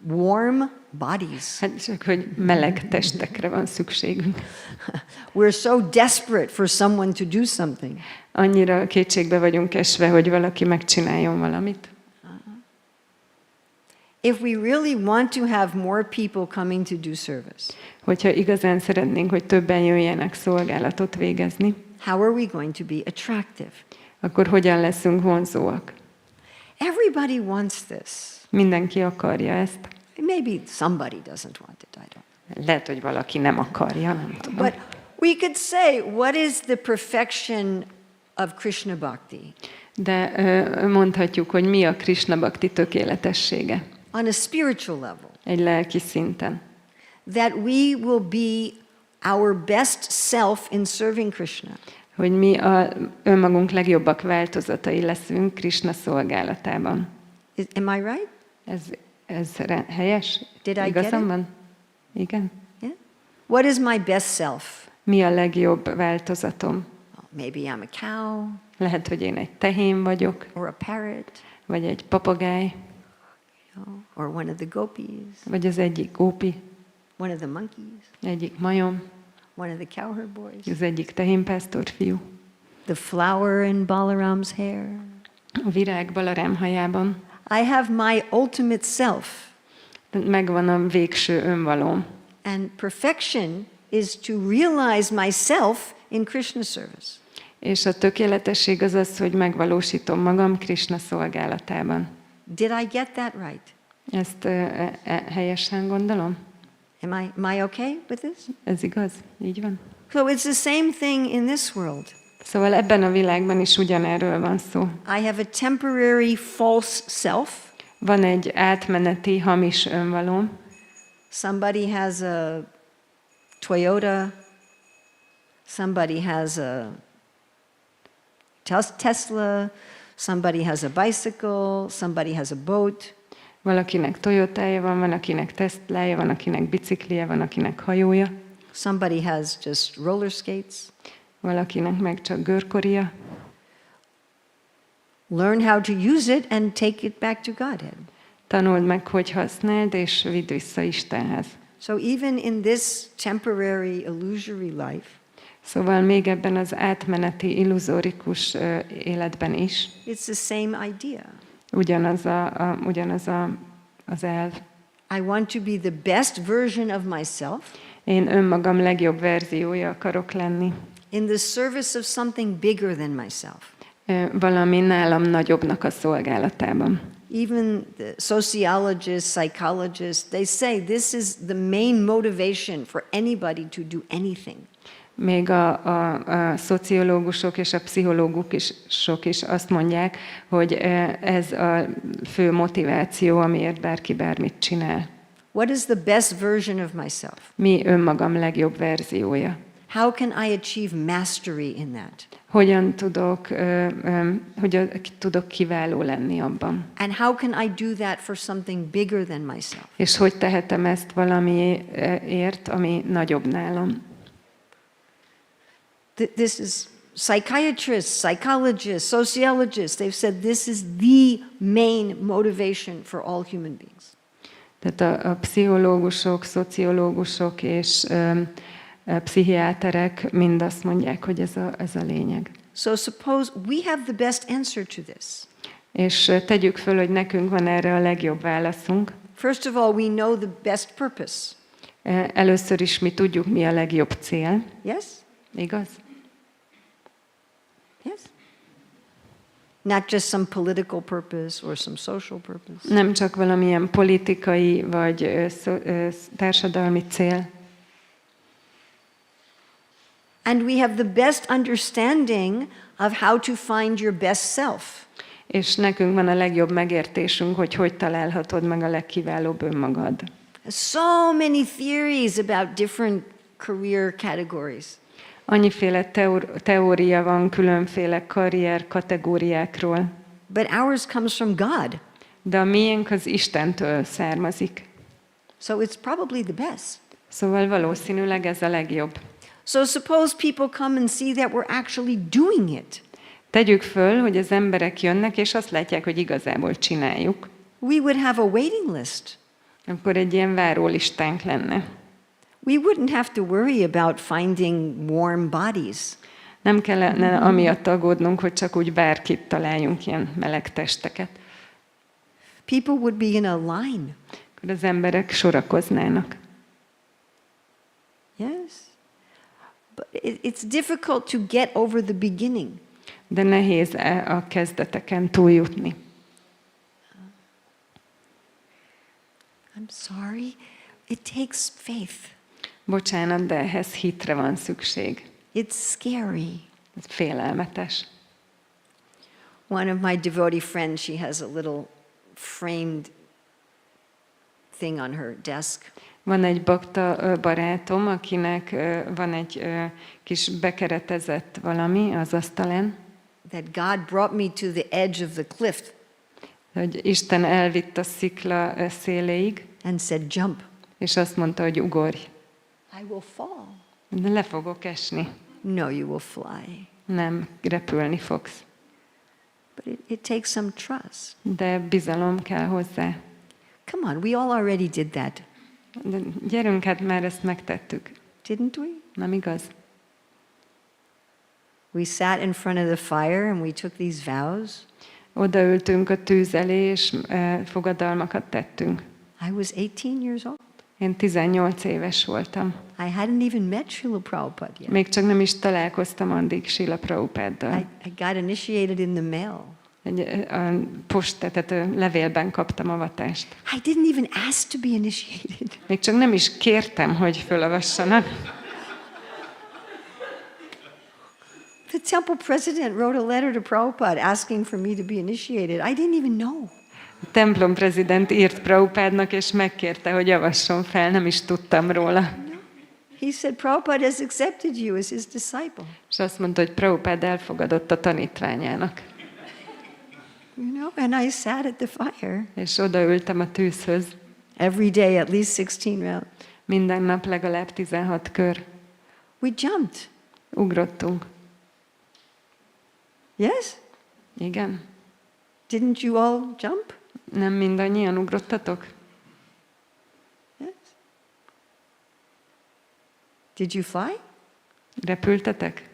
Warm bodies. Hát csak, hogy meleg testekre van szükségünk. We're so desperate for someone to do something. Annyira kétségbe vagyunk esve, hogy valaki megcsináljon valamit. If we really want to have more people coming to do service, Hogyha igazán szeretnénk, hogy többen jöjjenek szolgálatot végezni, how are we going to be attractive? akkor hogyan leszünk vonzóak? Everybody wants this. Mindenki akarja ezt. Maybe somebody doesn't want it, I don't know. Lehet, hogy valaki nem akarja, nem tudom. But we could say, what is the perfection of Krishna Bhakti? De mondhatjuk, hogy mi a Krishna Bhakti tökéletessége. On a spiritual level. Egy lelki szinten. That we will be our best self in serving Krishna. Hogy mi a önmagunk legjobbak változatai leszünk Krishna szolgálatában. Am I right? Ez helyes? Did I Igazam get it? van? Igen. Yeah? What is my best self? Mi a legjobb változatom? Maybe I'm a cow. Lehet, hogy én egy tehén vagyok, Or a parrot. vagy egy papagáj, Or one of the gopis. vagy az egyik gópi, One of the monkeys. egyik majom, One of the cowherd boys. az egyik tehénpásztor fiú. The flower in Balaram's hair. A virág Balarám hajában. I have my ultimate self. Megvan a végső önvalóm. And perfection is to realize myself in Krishna service. És a tökéletesség az az, hogy megvalósítom magam Krishna szolgálatában. Did I get that right? Ezt helyesen gondolom? Am I okay with this? Ez igaz? Így van? So it's the same thing in this world. Szóval ebben a világban is ugyanerről van szó. I have a temporary false self. Van egy átmeneti hamis önvalóm. Somebody has a Toyota. Somebody has a Tesla. Somebody has a bicycle. Somebody has a boat. Valakinek Toyotája van akinek Teslája, van akinek biciklije, van akinek hajója. Somebody has just roller skates. Valakinek meg csak görkoria. Learn how to use it and take it back to Godhead. Tanuld meg, hogy használd, és vidd vissza Istenhez. So even in this temporary illusory life, Szóval még ebben az átmeneti, illuzórikus életben is it's the same idea. ugyanaz az elv. I want to be the best version of myself Én önmagam legjobb verziója akarok lenni. in the service of something bigger than myself. Valami nálam nagyobbnak a szolgálatában. Even the sociologists, psychologists, they say this is the main motivation for anybody to do anything. Még a szociológusok és a pszichológusok is azt mondják, hogy ez a fő motiváció, amiért bárki bármit csinál. What is the best version of myself? Mi önmagam legjobb verziója. How can I achieve mastery in that? Hogyan tudok kiváló lenni abban? And how can I do that for something bigger than myself? És hogy tehetem ezt valamiért, ami nagyobb nálam? This is psychiatrists, psychologists, sociologists. They've said this is the main motivation for all human beings. Tehát a pszichológusok, szociológusok és pszichiáterek mind azt mondják, hogy ez a lényeg. So suppose we have the best answer to this. És tegyük föl, hogy nekünk van erre a legjobb válaszunk. First of all, we know the best purpose. Először is mi tudjuk, mi a legjobb cél. Yes? Igaz? Yes? Not just some political purpose or some social purpose. Nem csak valamilyen politikai vagy társadalmi cél. And we have the best understanding of how to find your best self. És nekünk van a legjobb megértésünk, hogy találhatod meg a legkiválóbb önmagad. So many theories about different career categories. Annyiféle teória van különféle karrier kategóriákról. But ours comes from God. De a miénk az Istentől származik. So it's probably the best. Szóval valószínűleg ez a legjobb. So suppose people come and see that we're actually doing it. Tegyük föl, hogy az emberek jönnek, és azt látják, hogy igazából csináljuk. We would have a waiting list. Akkor egy ilyen várólistánk lenne. We wouldn't have to worry about finding warm bodies. Nem kellene amiatt aggódnunk, hogy csak úgy bárkit találjunk, ilyen meleg testeket. People would be in a line. Akkor az emberek sorakoznának. Yes? But it's difficult to get over the beginning. De nehéz a kezdeteken túljutni. I'm sorry. It takes faith. Bocsánat, de ehhez hitre van szükség. It's scary. Ez félelmetes. One of my devotee friends, she has a little framed thing on her desk. Van egy bakta barátom, akinek van egy kis bekeretezett valami az asztalán. That God brought me to the edge of the cliff Hogy Isten elvitt a szikla széléig, and said, jump. és azt mondta, hogy ugorj. I will fall. De le fogok esni. No, you will fly. Nem, repülni fogsz. But it takes some trust. De bizalom kell hozzá. Come on, we all already did that, De gyerünk, hát már ezt megtettük. didn't we? Nem igaz? We sat in front of the fire and we took these vows. Odaültünk a tűz elé, és fogadalmakat tettünk. I was 18 years old. Én 18 éves voltam. I hadn't even met Srila Prabhupada yet. Még csak nem is találkoztam addig Srila Prabhupáddal. I got initiated in the mail. A tehát a levélben kaptam avatást. I didn't even ask to be initiated. Még csak nem is kértem, hogy fölavassanak. The temple president wrote a letter to Prabhupada asking for me to be initiated. I didn't even know. A templom prezident írt Prabhupádnak, és megkérte, hogy avasson fel, nem is tudtam róla. He said Prabhupada has accepted you as his disciple. És azt mondta, hogy Prabhupád elfogadott a tanítványának. You know, and I sat at the fire. És odaültem a tűzhöz. Every day at least 16 rounds. Minden nap legalább 16 kör. We jumped. Ugrottunk. Yes? Igen? Didn't you all jump? Nem mindannyian ugrottatok? Yes. Did you fly? Repültetek?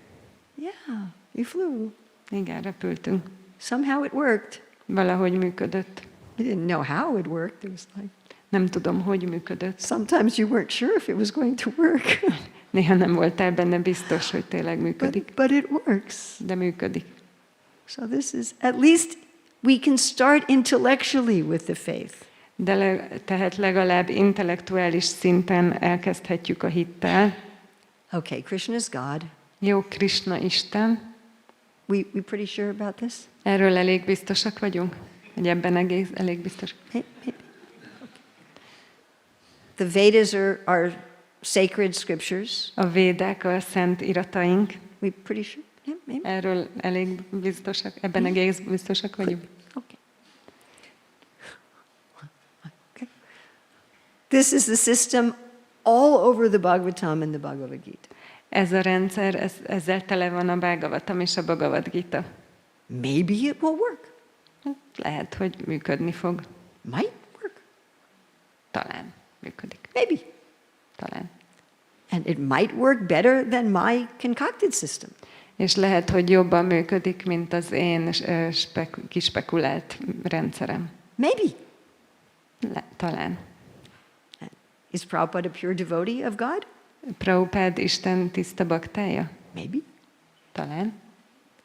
Yeah, you flew. Igen, repültünk. Somehow it worked. Valahogy működött. I didn't know how it worked. It was like Nem tudom, hogy működött. sometimes you weren't sure if it was going to work. Néha nem voltál benne biztos, hogy tényleg működik. But it works. De működik. So this is, at least we can start intellectually with the faith. De tehát legalább intellektuális szinten elkezdhetjük a hittel. Okay, Krishna is God. Jó, Krishna Isten. We pretty sure about this? Erről elég biztosak vagyunk? Hogy ebben elég biztos? Maybe. Okay. The Vedas are sacred scriptures. A védák, a szent irataink. We pretty sure? Yeah, maybe. Erről elég biztosak, ebben egész biztosak vagyunk. Okay. Okay. This is the system all over the Bhagavatam and the Bhagavad Gita. Ez a rendszer, ezzel tele van a Bhagavatam és a Bhagavad Gita. Maybe it will work. Lehet, hogy működni fog. Might work. Talán működik. Maybe. Talán. And it might work better than my concocted system. És lehet, hogy jobban működik, mint az én kispekulált rendszerem. Maybe. Talán. Is Prabhupada a pure devotee of God? Prabhupád Isten tiszta baktája? Maybe. Talán.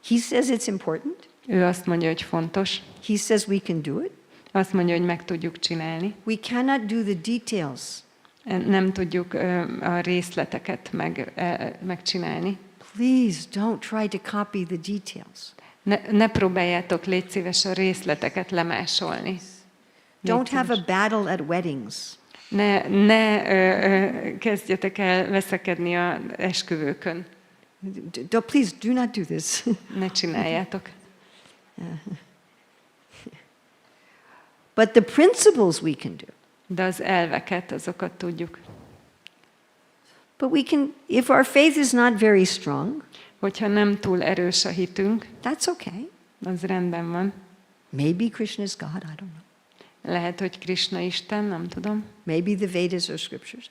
He says it's important. Ő azt mondja, hogy fontos. He says we can do it. Azt mondja, hogy meg tudjuk csinálni. We cannot do the details. Nem tudjuk a részleteket megcsinálni. Please don't try to copy the details. Ne próbáljátok, légy szíves, a részleteket lemásolni. Don't have a battle at weddings. Ne kezdjetek el veszekedni az esküvőkön. Please do not do this. Ne csináljátok. But the principles we can do. De az elveket, azokat tudjuk. But we can, if our faith is not very strong, Hogyha nem túl erős a hitünk, that's okay. az rendben van. Maybe Krishna is God, I don't know. Lehet, hogy Krishna Isten, nem tudom. Maybe the Vedas are scriptures.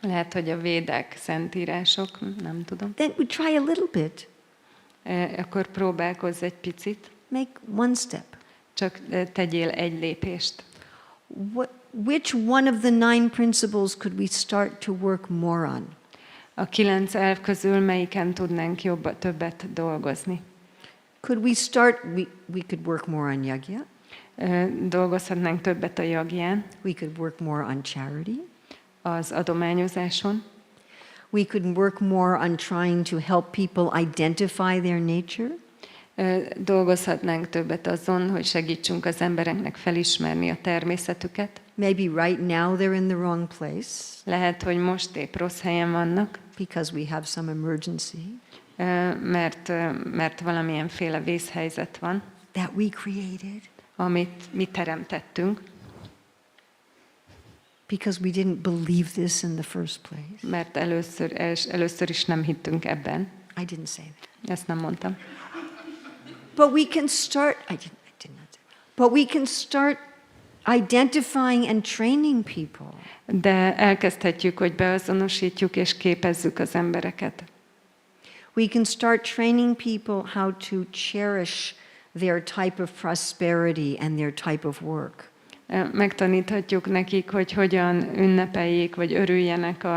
Lehet, hogy a védek, szentírások, nem tudom. Then we try a little bit. Akkor próbálkozz egy picit. Make one step. Csak tegyél egy lépést. Which one of the 9 principles could we start to work more on? A 9 elv közül melyiken tudnánk többet dolgozni? Could we start, we could work more on yajna. Dolgozhatnánk többet a jagján. We could work more on charity. Az adományozáson. We could work more on trying to help people identify their nature. Dolgozhatnánk többet azon, hogy segítsünk az embereknek felismerni a természetüket. Maybe right now they're in the wrong place. Lehet, hogy most épp rossz helyen vannak. Because we have some emergency. Mert valamilyenféle vészhelyzet van. That we created. Amit mi teremtettünk. Because we didn't believe this in the first place. Mert először is nem hittünk ebben. I didn't say that. Ezt nem mondtam. But we can start, I did not say, but we can start identifying and training people. De elkezdhetjük, hogy beazonosítjuk és képezzük az embereket. We can start training people how to cherish their type of prosperity and their type of work. Megtaníthatjuk nekik, hogy hogyan ünnepeljék, vagy örüljenek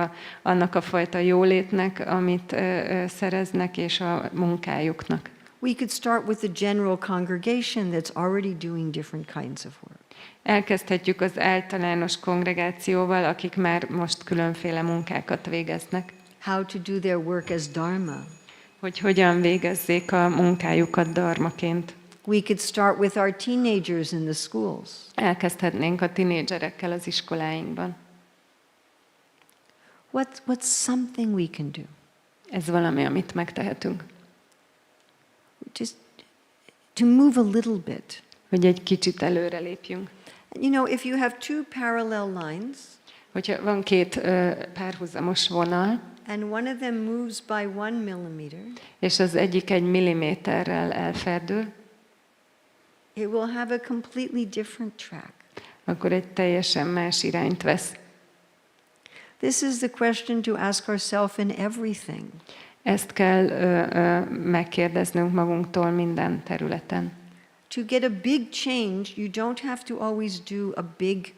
annak a fajta jólétnek, amit szereznek, és a munkájuknak. We could start with the general congregation that's already doing different kinds of work. Elkezdhetjük az általános kongregációval, akik már most különféle munkákat végeznek. How to do their work as Dharma. Hogy hogyan végezzék a munkájukat dharmaként. We could start with our teenagers in the schools. Elkezdhetnénk a tinédzserekkel az iskoláinkban. What's something we can do? Ez valami, amit megtehetünk. Just to move a little bit. Hogy egy kicsit előre lépjünk. You know, if you have 2 parallel lines, hogyha van 2 párhuzamos vonal, and one of them moves by 1 millimeter, és az egyik 1 milliméterrel elferdül, it will have a completely different track. akkor egy teljesen más irányt vesz. This is the question to ask ourselves in everything. Ezt kell megkérdeznünk magunktól minden területen. To get a big change, you don't have to always do a big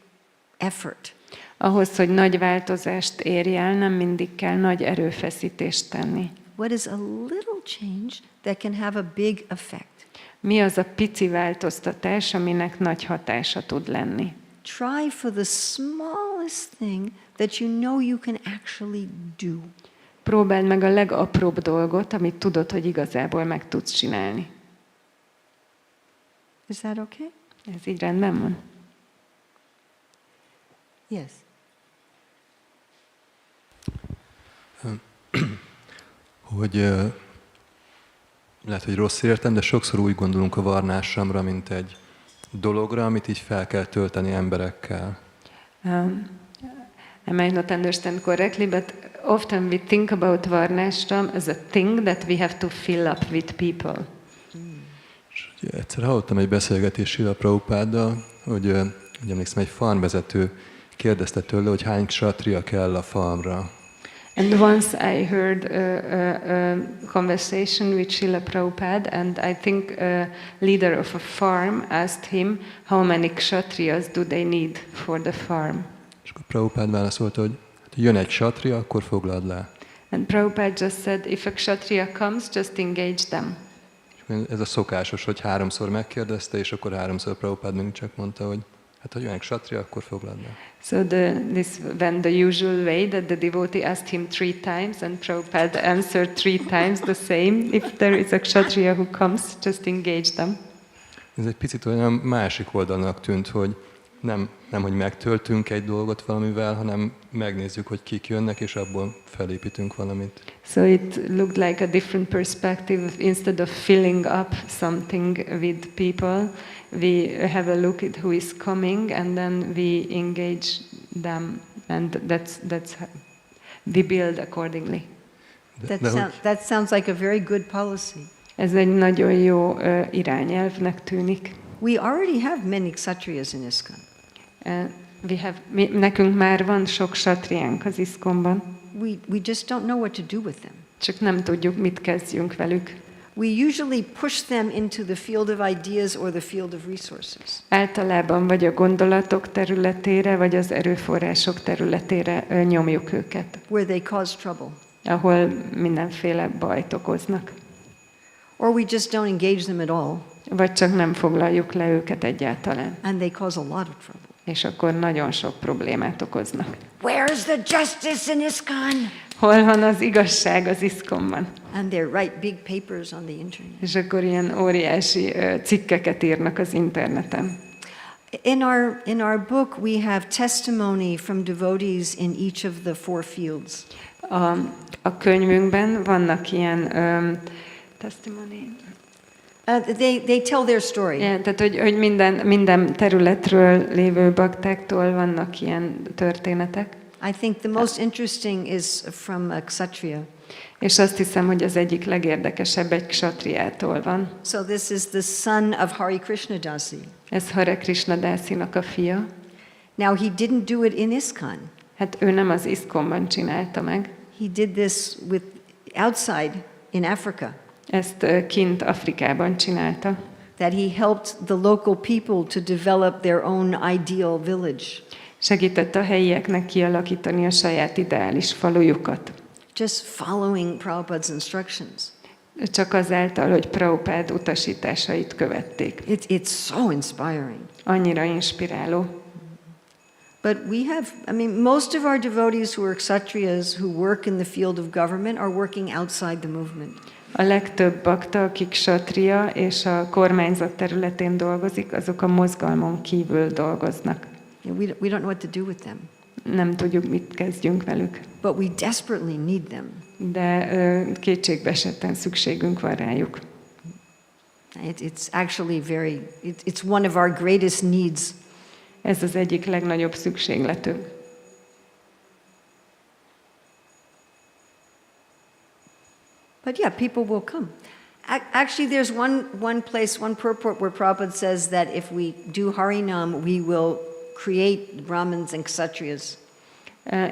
effort. Ahhoz, hogy nagy változást érj el, nem mindig kell nagy erőfeszítést tenni. What is a little change that can have a big effect? Mi az a pici változtatás, aminek nagy hatása tud lenni? Try for the smallest thing that you know you can actually do. Próbáld meg a legapróbb dolgot, amit tudod, hogy igazából meg tudsz csinálni. Is that okay? Ez így rendben van? Yes. Hogy lehet, hogy rossz értem, de sokszor úgy gondolunk a varnásramra, mint egy dologra, amit így fel kell tölteni emberekkel. I might not understand correctly, but often we think about Varnashram as a thing that we have to fill up with people. És egyszer hallottam egy beszélgetést Srila Prabhupáddal, hogy emlékszem, egy farmvezető kérdezte tőle, hogy hány ksatria kell a farmra. And once I heard a conversation with Srila Prabhupada, and I think a leader of a farm asked him how many kshatriyas do they need for the farm. És akkor Prabhupád válaszolta, hogy Jön egy ksatria, akkor foglald le. And Prabhupada just said, if a kshatriya comes, just engage them. Ez a szokásos, hogy 3-szor megkérdezte, és akkor 3-szor Prabhupada mindig csak mondta, hogy hát ha jön egy ksatria, akkor foglald le. So this went the usual way that the devotee asked him 3 times, and Prabhupada answered 3 times the same. If there is a kshatriya who comes, just engage them. Ez egy picit olyan másik oldalnak tűnt, hogy nem, hogy megtöltünk egy dolgot valamivel, hanem megnézzük, hogy kik jönnek, és abból felépítünk valamit. So it looked like a different perspective. Instead of filling up something with people, we have a look at who is coming, and then we engage them, and that's how we build accordingly. That sounds like a very good policy. Ez egy nagyon jó irányelvnek tűnik. We already have many kshatriyas in ISKCON. Nekünk már van sok satriánk az ISKCON-ban. We just don't know what to do with them. Csak nem tudjuk, mit kezdjünk velük. We usually push them into the field of ideas or the field of resources. Általában vagy a gondolatok területére, vagy az erőforrások területére nyomjuk őket. Where they cause trouble. Ahol mindenféle bajt okoznak. Or we just don't engage them at all. Vagy csak nem foglaljuk le őket egyáltalán. And they cause a lot of trouble. És akkor nagyon sok problémát okoznak. Where's the justice in ISKCON? Hol van az igazság az ISKCON-ban? And they write big papers on the internet. És akkor ilyen óriási cikkeket írnak az interneten. In our book we have testimony from devotees in each of the 4 fields. A könyvünkben vannak ilyen testimony. They tell their story. Yeah, tehát, hogy minden területről lévő baktáktól vannak ilyen történetek. I think the most interesting is from a kshatriya. És azt hiszem, hogy az egyik legérdekesebb egy kshatriyától van. So this is the son of Hari Krishna Dasi. Ez Hare Krishna Dasinak a fia. Now he didn't do it in ISKCON. Hát ő nem az ISKCON-ban csinálta meg. He did this outside in Africa. Ezt kint Afrikában csinálta. That he helped the local people to develop their own ideal village. Segített a helyieknek kialakítani a saját ideális falujukat. Just following Prabhupada's instructions. Csak azáltal, hogy Prabhupád utasításait követték. It's so inspiring. Annyira inspiráló. But we have, most of our devotees who are kshatriyas who work in the field of government are working outside the movement. A legtöbb bakta, akik kshatriya és a kormányzat területén dolgozik, azok a mozgalmon kívül dolgoznak. We don't know what to do with them. Nem tudjuk, mit kezdjünk velük. But we desperately need them. De kétségbe esetten szükségünk van rájuk. It's actually it's one of our greatest needs. Ez az egyik legnagyobb szükségletünk. But yeah, people will come. Actually, there's one place, one purport where Prabhupada says that if we do Harinam, we will create Brahmins and Kshatriyas.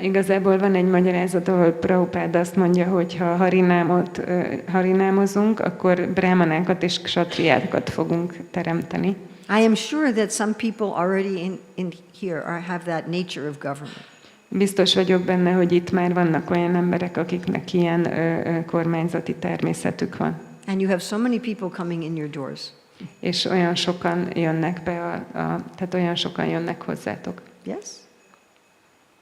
Igazából van egy magyarázat, ahol Prabhupád azt mondja, hogy ha harinámozunk, akkor brahmanákat és kshatriákat fogunk teremteni. I am sure that some people already in here have that nature of government. Biztos vagyok benne, hogy itt már vannak olyan emberek, akiknek ilyen kormányzati természetük van. And you have so many people coming in your doors. És olyan sokan jönnek be, tehát olyan sokan jönnek hozzátok. Yes?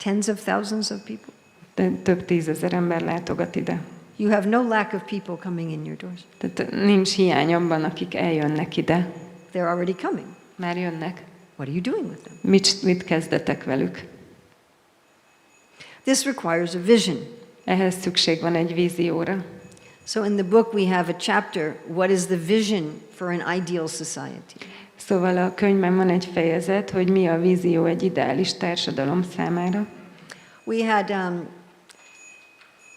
Tens of thousands of people. De több 10 000 ember látogat ide. You have no lack of people coming in your doors. Tehát nincs hiány abban, akik eljönnek ide. They're already coming. Már jönnek. What are you doing with them? Mit kezdetek velük? This requires a vision. Ehhez szükség van egy vízióra. So in the book we have a chapter, what is the vision for an ideal society? Szóval a könyvben van egy fejezet, hogy mi a vízió egy ideális társadalom számára. We had,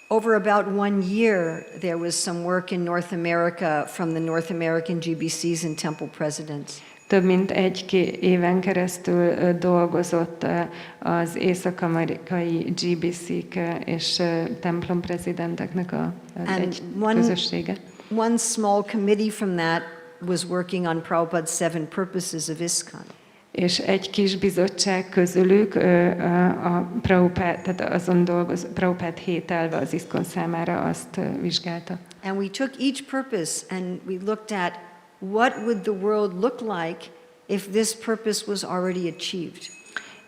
over about 1 year, there was some work in North America from the North American GBCs and temple presidents. Több mint 1 éven keresztül dolgozott az észak-amerikai GBC-k és templom prezidenteknek egy közössége. One small committee from that was working on Prabhupada's 7 purposes of ISKCON. És egy kis bizottság közülük a Prabhupád, tehát azon Prabhupád 7 elve az ISKCON számára azt vizsgálta. And we took each purpose and we looked at what would the world look like if this purpose was already achieved.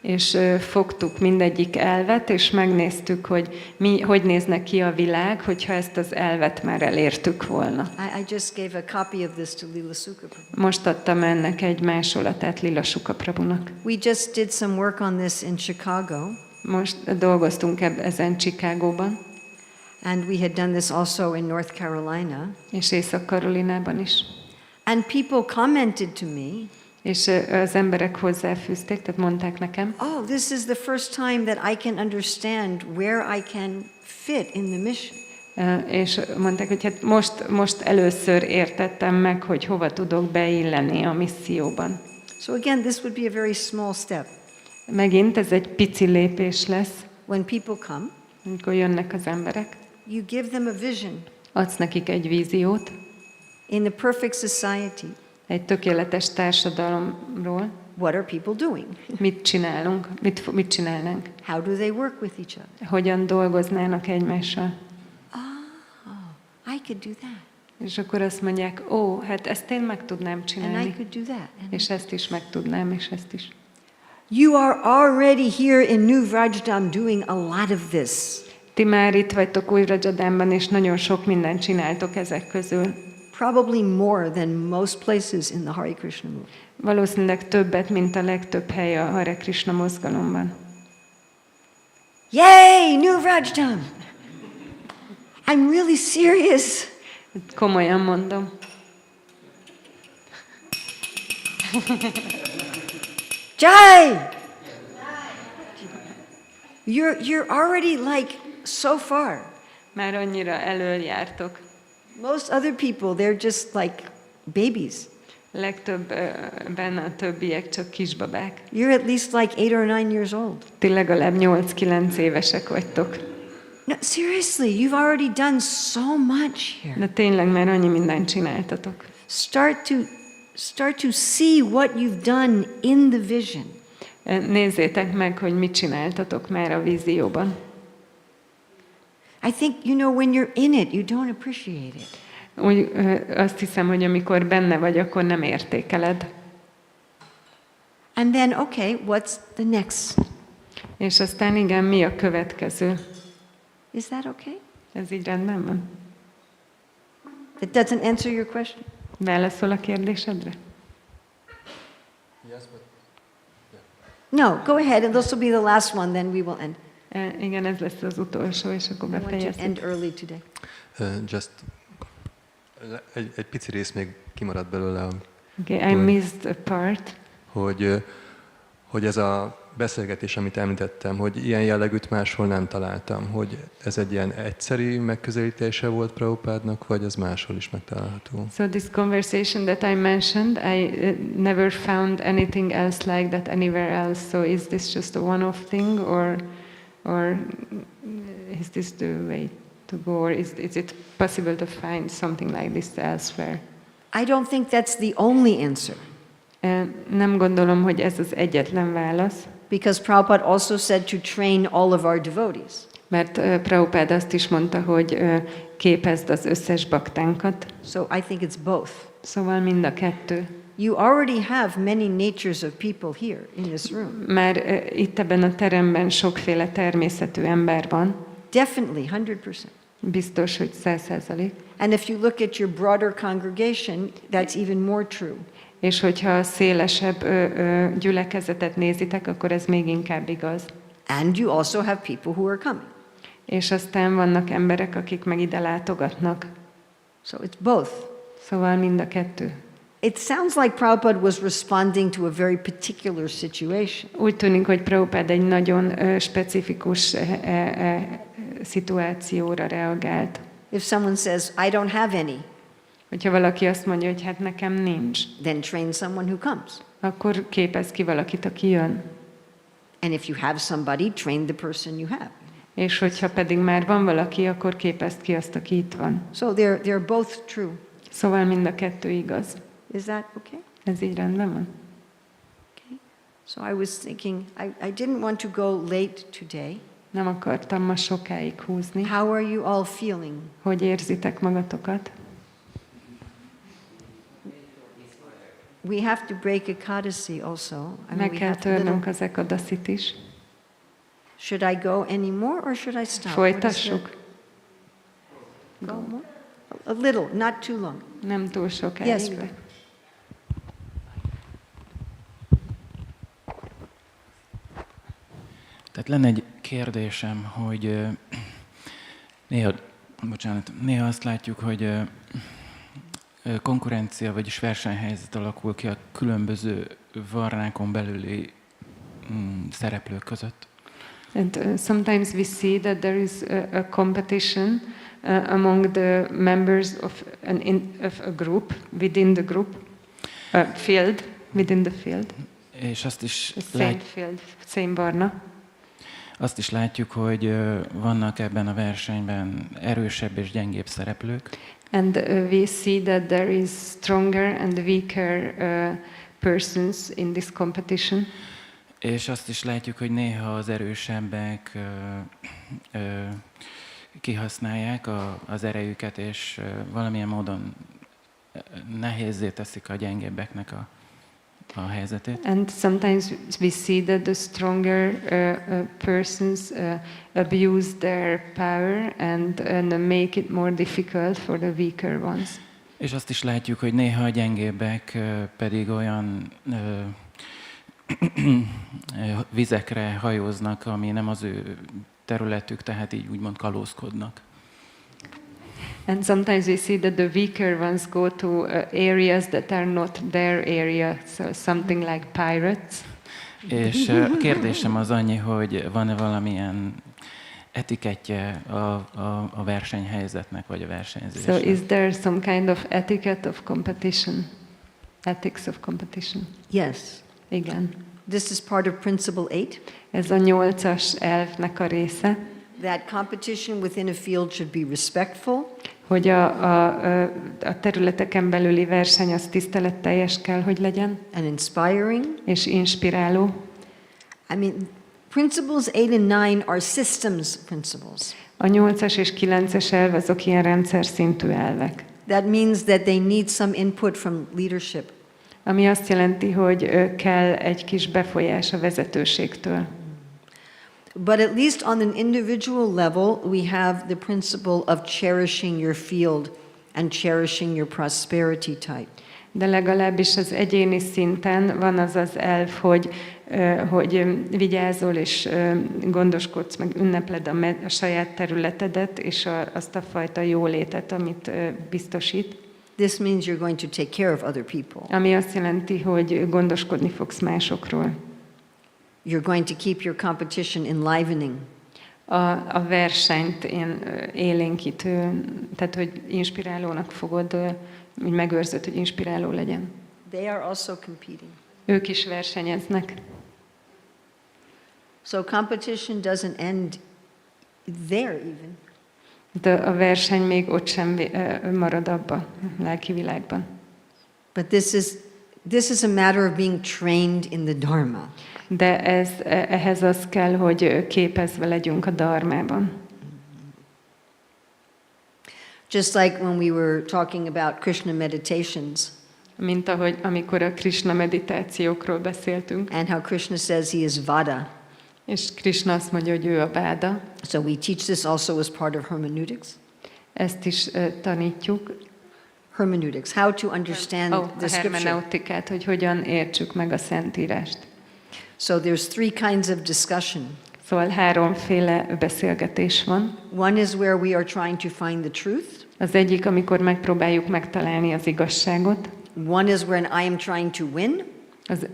És fogtuk mindegyik elvet, és megnéztük, hogy nézne ki a világ, hogyha ezt az elvet már elértük volna. I just gave a copy of this to Lila Sukha Prabhu. Most adtam ennek egy másolatát Lila Sukha Prabhunak. We just did some work on this in Chicago. Most dolgoztunk ezen Chicagóban. And we had done this also in North Carolina. És Észak-Karolinában is. And people commented to me. És az emberek hozzáfűzték, tehát mondták nekem. Oh, this is the first time that I can understand where I can fit in the mission. És mondták, hogy hát most először értettem meg, hogy hova tudok beilleni a misszióban. So again, this would be a very small step. Megint ez egy pici lépés lesz. When people come, amikor jönnek az emberek, you give them a vision. Adsz nekik egy víziót. In the perfect society. Egy tökéletes társadalomról. What are people doing? Mit csinálunk? Mit csinálnánk? How do they work with each other? Hogyan dolgoznának egymással? Oh, I could do that. És akkor azt mondják, hát ezt én meg tudnám csinálni. And I could do that. És ezt is meg tudnám, és ezt is. You are already here in New Vraja-dhama doing a lot of this. Ti már itt vagytok új Vraja-dhamában, és nagyon sok mindent csináltok ezek közül. Probably more than most places in the Hare Krishna movement. Valószínűleg többet, mint a legtöbb hely a Hare Krishna mozgalomban. Yay, New Vraja-dhama! I'm really serious. Komolyan mondom. Jai! You're already like so far. Már annyira elől jártok. Most other people, they're just like babies. Legtöbben a többiek csak kisbabák. You're at least like 8 or 9 years old. Ti legalább 8-9 évesek vagytok. No, seriously, you've already done so much here. De tényleg már annyi mindent csináltatok. Start to see what you've done in the vision. Nézzétek meg, hogy mit csináltatok már a vízióban. I think, when you're in it, you don't appreciate it. Úgy, azt hiszem, hogy amikor benne vagy, akkor nem értékeled. And then, okay, what's the next? És aztán igen, mi a következő? Is that okay? Ez így rendben van? That doesn't answer your question? Válaszol a kérdésedre? Yes, but... No, go ahead, and this will be the last one, then we will end. Igen, ez lesz az utolsó, és akkor I want to befejezzük. end early today. Just egy pici rész még kimaradt belőle. Okay, I missed a part. Hogy ez a beszélgetés, amit említettem, hogy ilyen jellegűt máshol nem találtam, hogy ez egy ilyen egyszerű megközelítése volt Prabhupádnak, vagy ez máshol is megtalálható? So this conversation that I mentioned, I never found anything else like that anywhere else. So is this just a one-off thing, or is this the way to go, or is it possible to find something like this elsewhere? I don't think that's the only answer. Nem gondolom, hogy ez az egyetlen válasz. Because Prabhupada also said to train all of our devotees. Mert Prabhupád azt is mondta, hogy képezd az összes baktánkat. So I think it's both. Szóval mind a kettő. You already have many natures of people here in this room. Már itt ebben a teremben sokféle természetű ember van. Definitely, 100%. Biztos, hogy 100%. And if you look at your broader congregation, that's even more true. És hogyha a szélesebb gyülekezetet nézitek, akkor ez még inkább igaz. And you also have people who are coming. És aztán vannak emberek, akik meg ide látogatnak. So it's both. Szóval mind a kettő. It sounds like Prabhupada was responding to a very particular situation. Úgy tűnik, hogy Prabhupád egy nagyon specifikus szituációra reagált. If someone says, I don't have any, hogyha valaki azt mondja, hogy hát nekem nincs, then train someone who comes. akkor képezz ki valakit, aki jön. And if you have somebody, train the person you have. És hogyha pedig már van valaki, akkor képezd ki azt, aki itt van. So they're both true. Szóval mind a kettő igaz. Is that okay? Ez így rendben van? Okay. So I was thinking, I didn't want to go late today. Nem akartam ma sokáig húzni. How are you all feeling? Hogy érzitek magatokat? We have to break Ekadasi also. Meg kell törnünk az Ekadasit is. Should I go anymore or should I stop? Folytassuk? Go more? A little, not too long. Nem túl sokáig. Yes, de- Tehát lenne egy kérdésem, hogy néha azt látjuk, hogy konkurencia, vagyis versenyhelyzet alakul ki a különböző varnákon belüli szereplők között. And sometimes we see that there is a competition among the members of a group, within the group, field, within the field. És azt is Same field, same varna. Azt is látjuk, hogy vannak ebben a versenyben erősebb és gyengébb szereplők. And we see that there is stronger and weaker persons in this competition. És azt is látjuk, hogy néha az erősebbek kihasználják az erejüket, és valamilyen módon nehézzé teszik a gyengébbeknek a helyzetét. And sometimes we see that the stronger persons abuse their power and make it more difficult for the weaker ones. És azt is látjuk, hogy néha a gyengébbek pedig olyan vizekre hajóznak, ami nem az ő területük, tehát így úgymond kalózkodnak. And sometimes we see that the weaker ones go to areas that are not their area, so something like pirates. És a kérdésem az annyi, hogy van-e valamilyen etikettje a versenyhelyzetnek, vagy a versenyzésnek? So is there some kind of etiquette of competition? Ethics of competition? Yes. Igen. This is part of Principle 8. Ez a 8-as elvnek a része, That competition within a field should be respectful, hogy a területeken belüli verseny az tiszteletteljes kell, hogy legyen, and inspiring. és inspiráló. I mean, Principles 8 and 9 are systems principles. A 8-as és 9-es elv azok ilyen rendszer szintű elvek. That means that they need some input from leadership. Ami azt jelenti, hogy kell egy kis befolyás a vezetőségtől. But at least on an individual level, we have the principle of cherishing your field and cherishing your prosperity type. De legalábbis az egyéni szinten van az az elv, hogy vigyázol és gondoskodsz, meg ünnepled a saját területedet, és azt a fajta jólétet, amit biztosít. This means you're going to take care of other people. Ami azt jelenti, hogy gondoskodni fogsz másokról. You're going to keep your competition enlivening. A versenyt élénkítő, tehát hogy inspirálónak fogod, hogy megőrzöd, hogy inspiráló legyen. They are also competing. Ők is versenyeznek. So competition doesn't end there even. De a verseny még ott sem marad abba, a lelki világban. But this is a matter of being trained in the Dharma. De ehhez az kell, hogy képezve legyünk a dharmában. Just like when we were talking about Krishna meditations. Mint ahogy amikor a Krishna meditációkról beszéltünk. And how Krishna says he is Vada. És Krishna azt mondja, hogy ő a váda. So we teach this also as part of hermeneutics. Ezt is tanítjuk. Hermeneutics, how to understand the scripture. A hermeneutikát, hogy hogyan értsük meg a Szentírást. So there's three kinds of discussion. Szóval háromféle beszélgetés van. One is where we are trying to find the truth. Az egyik, amikor megpróbáljuk megtalálni az igazságot. One is when I am trying to win.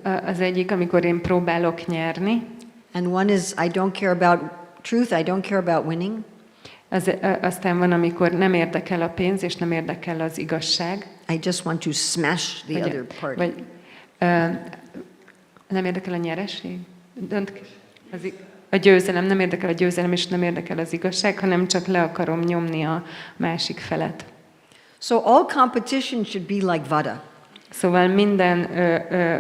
Az egyik, amikor én próbálok nyerni. And one is I don't care about truth, I don't care about winning. Aztán van, amikor nem érdekel a pénz, és nem érdekel az igazság. I just want to smash the other party. Vagy nem érdekel a nyeresség? A győzelem, nem érdekel a győzelem, és nem érdekel az igazság, hanem csak le akarom nyomni a másik felet. So all competition should be like Vada. Szóval minden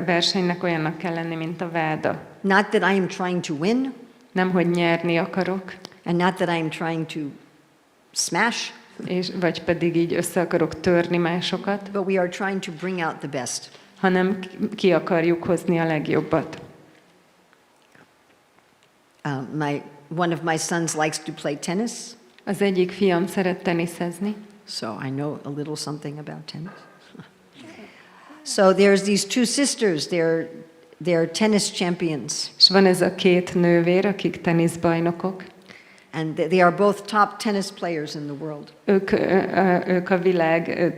versenynek olyannak kell lenni, mint a váda. Not that I am trying to win, Nem, hogy nyerni akarok, and not that I am trying to smash, vagy pedig így össze akarok törni másokat, but we are trying to bring out the best. hanem ki akarjuk hozni a legjobbat. One of my sons likes to play tennis, Az egyik fiam szeret teniszezni, so I know a little something about tennis. So there's these two sisters, they're tennis champions. és van ez a két nővér, akik teniszbajnokok. And they are both top tennis players in the world. Ők a világ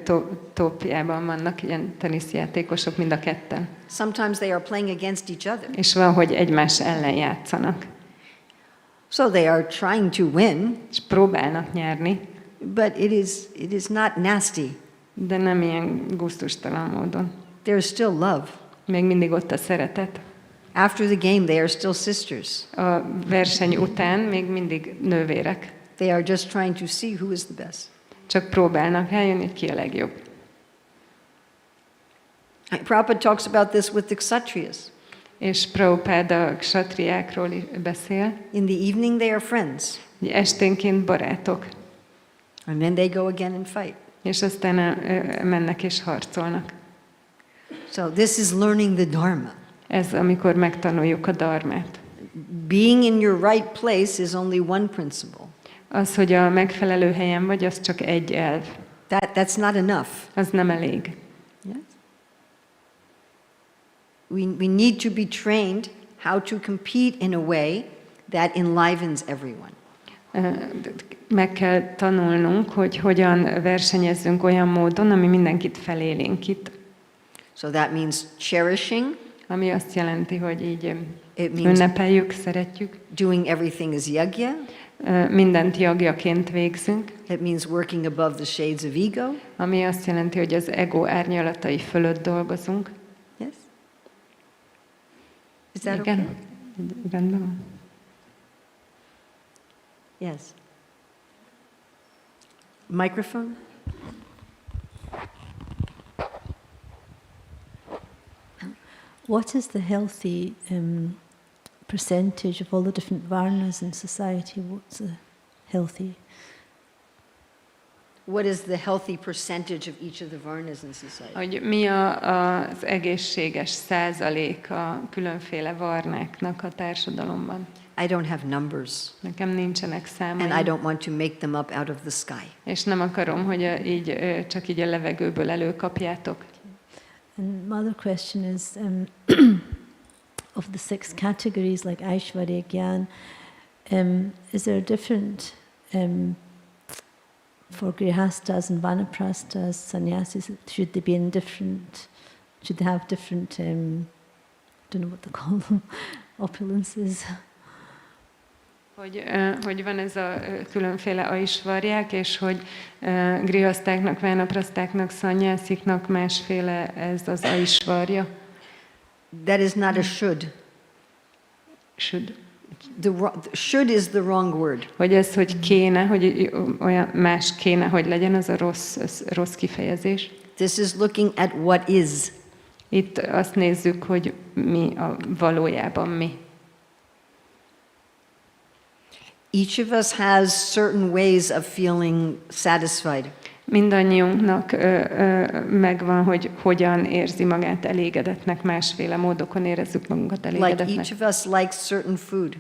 topjában vannak, ilyen teniszjátékosok mind a ketten. Sometimes they are playing against each other. És van, hogy egymás ellen játszanak. So they are trying to win. És próbálnak nyerni. But it is not nasty. De nem ilyen gusztustalan módon. There is still love. Még mindig ott a szeretet. After the game, they are still sisters. A verseny után még mindig nővérek. They are just trying to see who is the best. Csak próbálnak rájönni, hogy ki a legjobb. Prabhupada talks about this with the kshatriyas. És Prabhupáda a ksatriákról beszél. In the evening, they are friends. Esténként barátok. And then they go again and fight. És aztán mennek és harcolnak. So this is learning the Dharma. Ez amikor megtanuljuk a dharmát. Being in your right place is only one principle. Az, hogy a megfelelő helyen vagy, az csak egy elv. That's not enough. Az nem elég. Yes? We need to be trained how to compete in a way that enlivens everyone. Meg kell tanulnunk, hogy hogyan versenyezzünk olyan módon, ami mindenkit felélénkít. So that means cherishing. Ami azt jelenti, hogy így ünnepeljük, szeretjük. Doing everything as yagya. Mindent jagyaként végzünk. It means working above the shades of ego. Ami azt jelenti, hogy az ego árnyalatai fölött dolgozunk. Yes? Is that igen? okay? Rendben van. Yes. Microphone? What is the healthy percentage of all the different varnas in society? What's the healthy? What is the healthy percentage of each of the varnas in society? Hogy mi az egészséges százalék a különféle varnáknak a társadalomban? I don't have numbers. Nekem nincsenek számaim. And I don't want to make them up out of the sky. És nem akarom, hogy csak így a levegőből előkapjátok. And my other question is, of the 6 categories like Aishwarya, Gyan, is there a different, for grihastas and vanaprastas, sannyasis, should they be in different, should they have different, don't know what to call them, opulences? Hogy van ez a különféle aishvarják, és hogy grihasztáknak, vánaprasztáknak, szannyásziknak másféle ez az aishvarja. That is not a should. Should. Should is the wrong word. Hogy ez, hogy kéne, hogy olyan más kéne, hogy legyen, az a rossz kifejezés. This is looking at what is. Itt azt nézzük, hogy mi a valójában mi. Each of us has certain ways of feeling satisfied. Mindannyiunknak megvan, hogy hogyan érzi magát elégedettnek, másféle módokon érezzük magunkat elégedettnek. Like each of us likes certain food.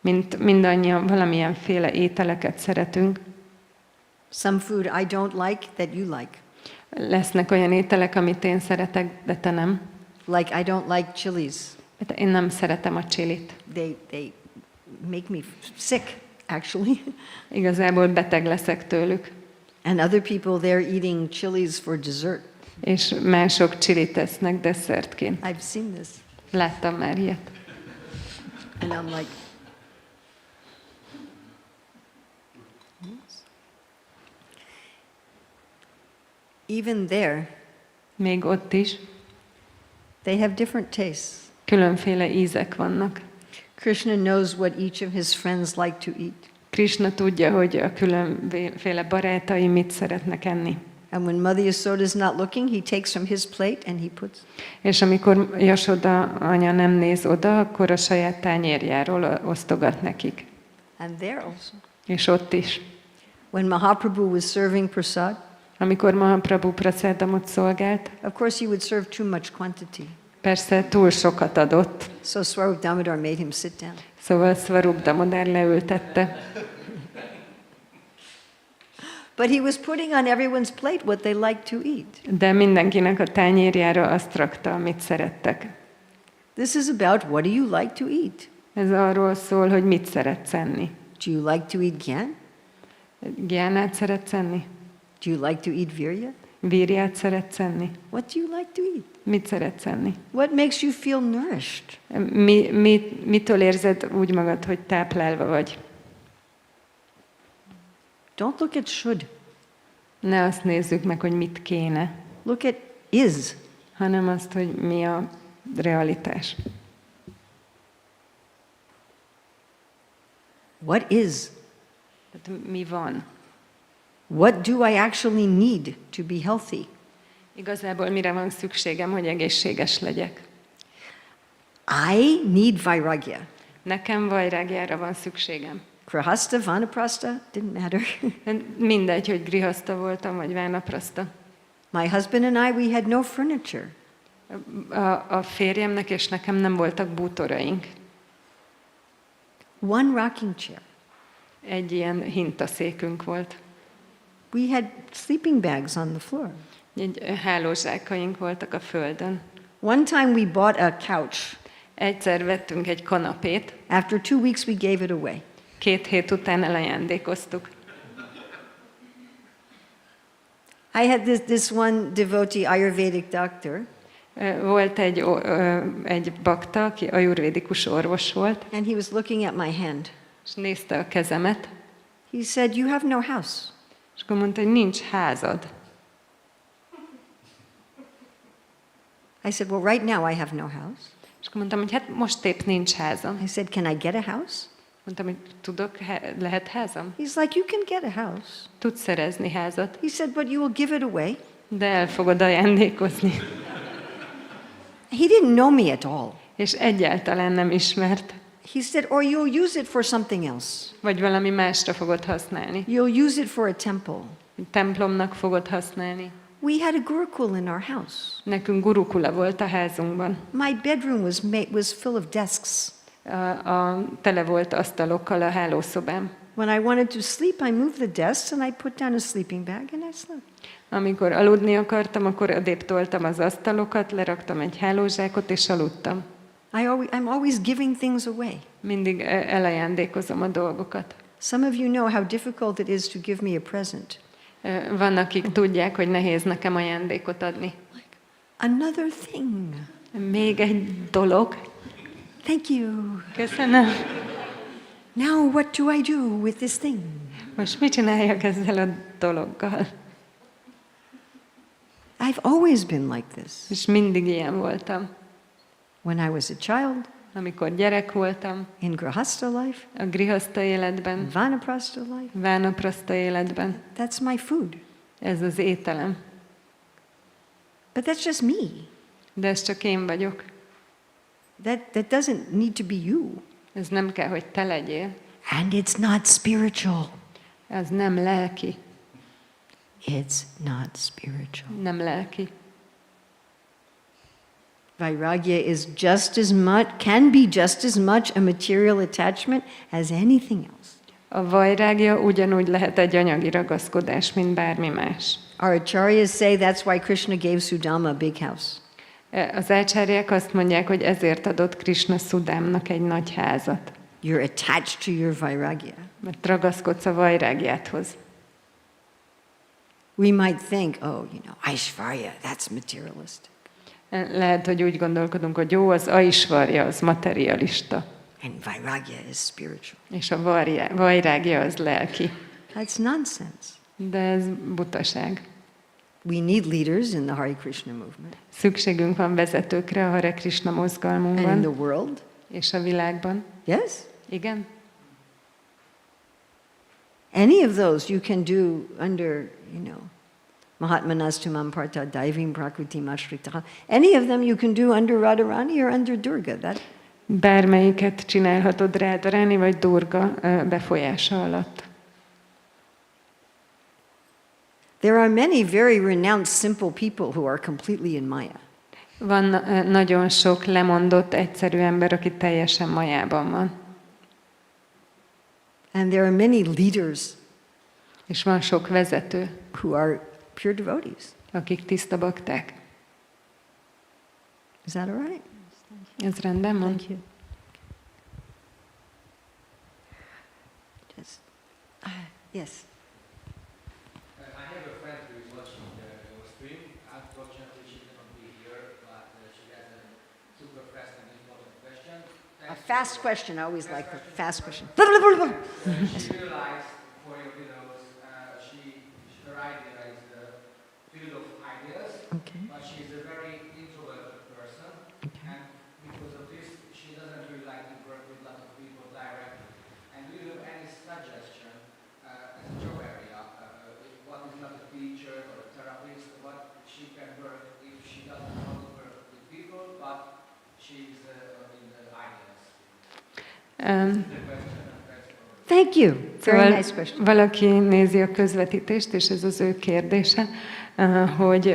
Mint mindannyian valamilyenféle ételeket szeretünk. Some food I don't like that you like. Lesznek olyan ételek, amit én szeretek, de te nem. Like I don't like chilies. Én nem szeretem a csilit. They make me sick, actually. Igazából beteg leszek tőlük. And other people, they're eating chilies for dessert. És mások csilit tesznek desszertként. I've seen this. Láttam már ilyet. And I'm like, even there, még ott is, they have different tastes. Különféle ízek vannak. Krishna knows what each of his friends like to eat. Krishna tudja, hogy a különféle barátai mit szeretnek enni. And when Mother Yasoda is not looking, he takes from his plate and he puts. És amikor Jasoda anya nem néz oda, akkor a saját tányérjáról osztogat nekik. And there also. És ott is. When Mahaprabhu was serving prasad, amikor Mahaprabhu prasadamot szolgált, of course he would serve too much quantity. Persze túl sokat adott. So Swarup Damodar made him sit down. Szóval Swarup Damodar leültette. But he was putting on everyone's plate what they like to eat. De mindenkinek a tányérjára azt rakta, amit szerettek. This is about what do you like to eat? Ez arról szól, hogy mit szeretsz enni. Do you like to eat gyan? Gyánát szeretsz enni? Do you like to eat virya? Vírját szeretsz enni? What do you like to eat? Mit szeretsz enni? What makes you feel nourished? Mitől érzed úgy magad, hogy táplálva vagy? Don't look at should. Ne azt nézzük meg, hogy mit kéne. Look at is. Hanem azt, hogy mi a realitás. What is? Tehát mi van? What do I actually need to be healthy? Igazából mire van szükségem, hogy egészséges legyek? I need vairagya. Nekem vairagjára van szükségem. Grihastha, vanaprastha, didn't matter. Mindegy, hogy grihaszta voltam, vagy vánapraszta. My husband and I, we had no furniture. A férjemnek és nekem nem voltak bútoraink. One rocking chair. Egy ilyen hintaszékünk volt. We had sleeping bags on the floor. Egy hálózsákaink voltak a földön. One time we bought a couch. Egyszer vettünk egy kanapét. After 2 weeks we gave it away. 2 hét után elajándékoztuk. I had this one devotee, Ayurvedic doctor. Volt egy bakta, aki ajurvédikus orvos volt. And he was looking at my hand. És nézte a kezemet. He said, "You have no house." És akkor mondta, hogy nincs házad. I said, "Well, right now I have no house." És akkor mondtam, hogy hát most épp nincs házam. I said, "Can I get a house?" Mondtam, hogy lehet házam? He's like, "You can get a house." Tudsz szerezni házat. He said, "But you will give it away." De el fogod ajándékozni. He didn't know me at all. És egyáltalán nem ismert. He said, "Or you'll use it for something else." Vagy valami másra fogod használni. You'll use it for a temple. Templomnak fogod használni. We had a gurukul in our house. Nekünk gurukula volt a házunkban. My bedroom was full of desks. Tele volt asztalokkal a hálószobám. When I wanted to sleep, I moved the desks and I put down a sleeping bag and I slept. Amikor aludni akartam, akkor odébb toltam az asztalokat, leraktam egy hálózsákot és aludtam. I'm always giving things away. Mindig elajándékozom a dolgokat. Some of you know how difficult it is to give me a present. Van, akik tudják, hogy nehéz nekem ajándékot adni. Another thing. Még egy dolog. Thank you. Köszönöm. Now what do I do with this thing? Most mit csináljak ezzel a dologgal? I've always been like this. És mindig ilyen voltam. When I was a child, amikor gyerek voltam, in grihastha life, a grihaszta életben, vanaprastha life, vánapraszta életben. that's my food. Ez az ételem. But that's just me. De ez csak én vagyok. That doesn't need to be you. Ez nem kell, hogy te legyél. And it's not spiritual. Ez nem lelki. It's not spiritual. Nem lelki. Vairagya is just as much, can be just as much a material attachment as anything else. A vajrágja ugyanúgy lehet egy anyagi ragaszkodás, mint bármi más. Our acharyas say that's why Krishna gave Sudama a big house. Az ácsárják azt mondják, hogy ezért adott Krishna Szudámnak egy nagy házat. You're attached to your vairagya. Mert ragaszkodsz a vajrágjáthoz. We might think, oh, Aishvarya, that's materialistic. Lehet, hogy úgy gondolkodunk, hogy jó, az Aishvarya, az materialista. And vairagya is spiritual. És a vajrágja az lelki. That's nonsense. De ez butaság. We need leaders in the Hare Krishna movement. Szükségünk van vezetőkre a Hare Krishna mozgalmunkban. And in the world. És a világban. Yes? Igen. Any of those you can do under, Mahatmanastumam Parta Daivim Prakritim Ashrita. Any of them you can do under Radharani or under Durga. Bármelyiket csinálhatod Radharani vagy Durga befolyása alatt. There are many very renounced simple people who are completely in Maya. Van nagyon sok lemondott, egyszerű ember, aki teljesen Mayában van. And there are many leaders És van sok vezető, who are pure devotees. akik tiszta bakták. Is that all right? Ez rendben van? Thank you. Just, yes. I have a friend who is watching your stream. Unfortunately, she cannot be here, but she has a super fast and important question. A fast question, I always like a fast question. She realized for your videos, her idea is the field of ideas, Okay. but she's a very introverted person, and because of this, she doesn't really like to work with a lot of people directly. And do you have any suggestion as a job area? What is not a teacher or a therapist? What she can work if she doesn't want to work with people, but she's in the ideas? The question. Thank you. Very Szóval nice question. valaki nézi a közvetítést, és ez az ő kérdése, hogy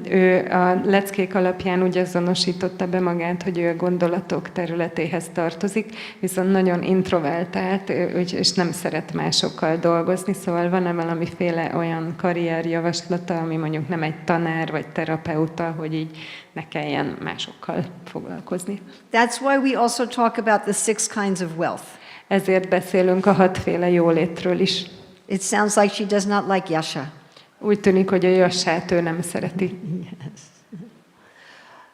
ő a leckék alapján úgy azonosította be magát, hogy ő a gondolatok területéhez tartozik, viszont nagyon introvertált, és nem szeret másokkal dolgozni, szóval van-e valamiféle olyan karrierjavaslata, ami mondjuk nem egy tanár vagy terapeuta, hogy így ne kelljen másokkal foglalkozni. That's why we also talk about the 6 kinds of wealth. Ezért beszélünk a 6 féle jólétről is. It sounds like she does not like yasha. Úgy tűnik, hogy a jassát ő nem szereti. Yes.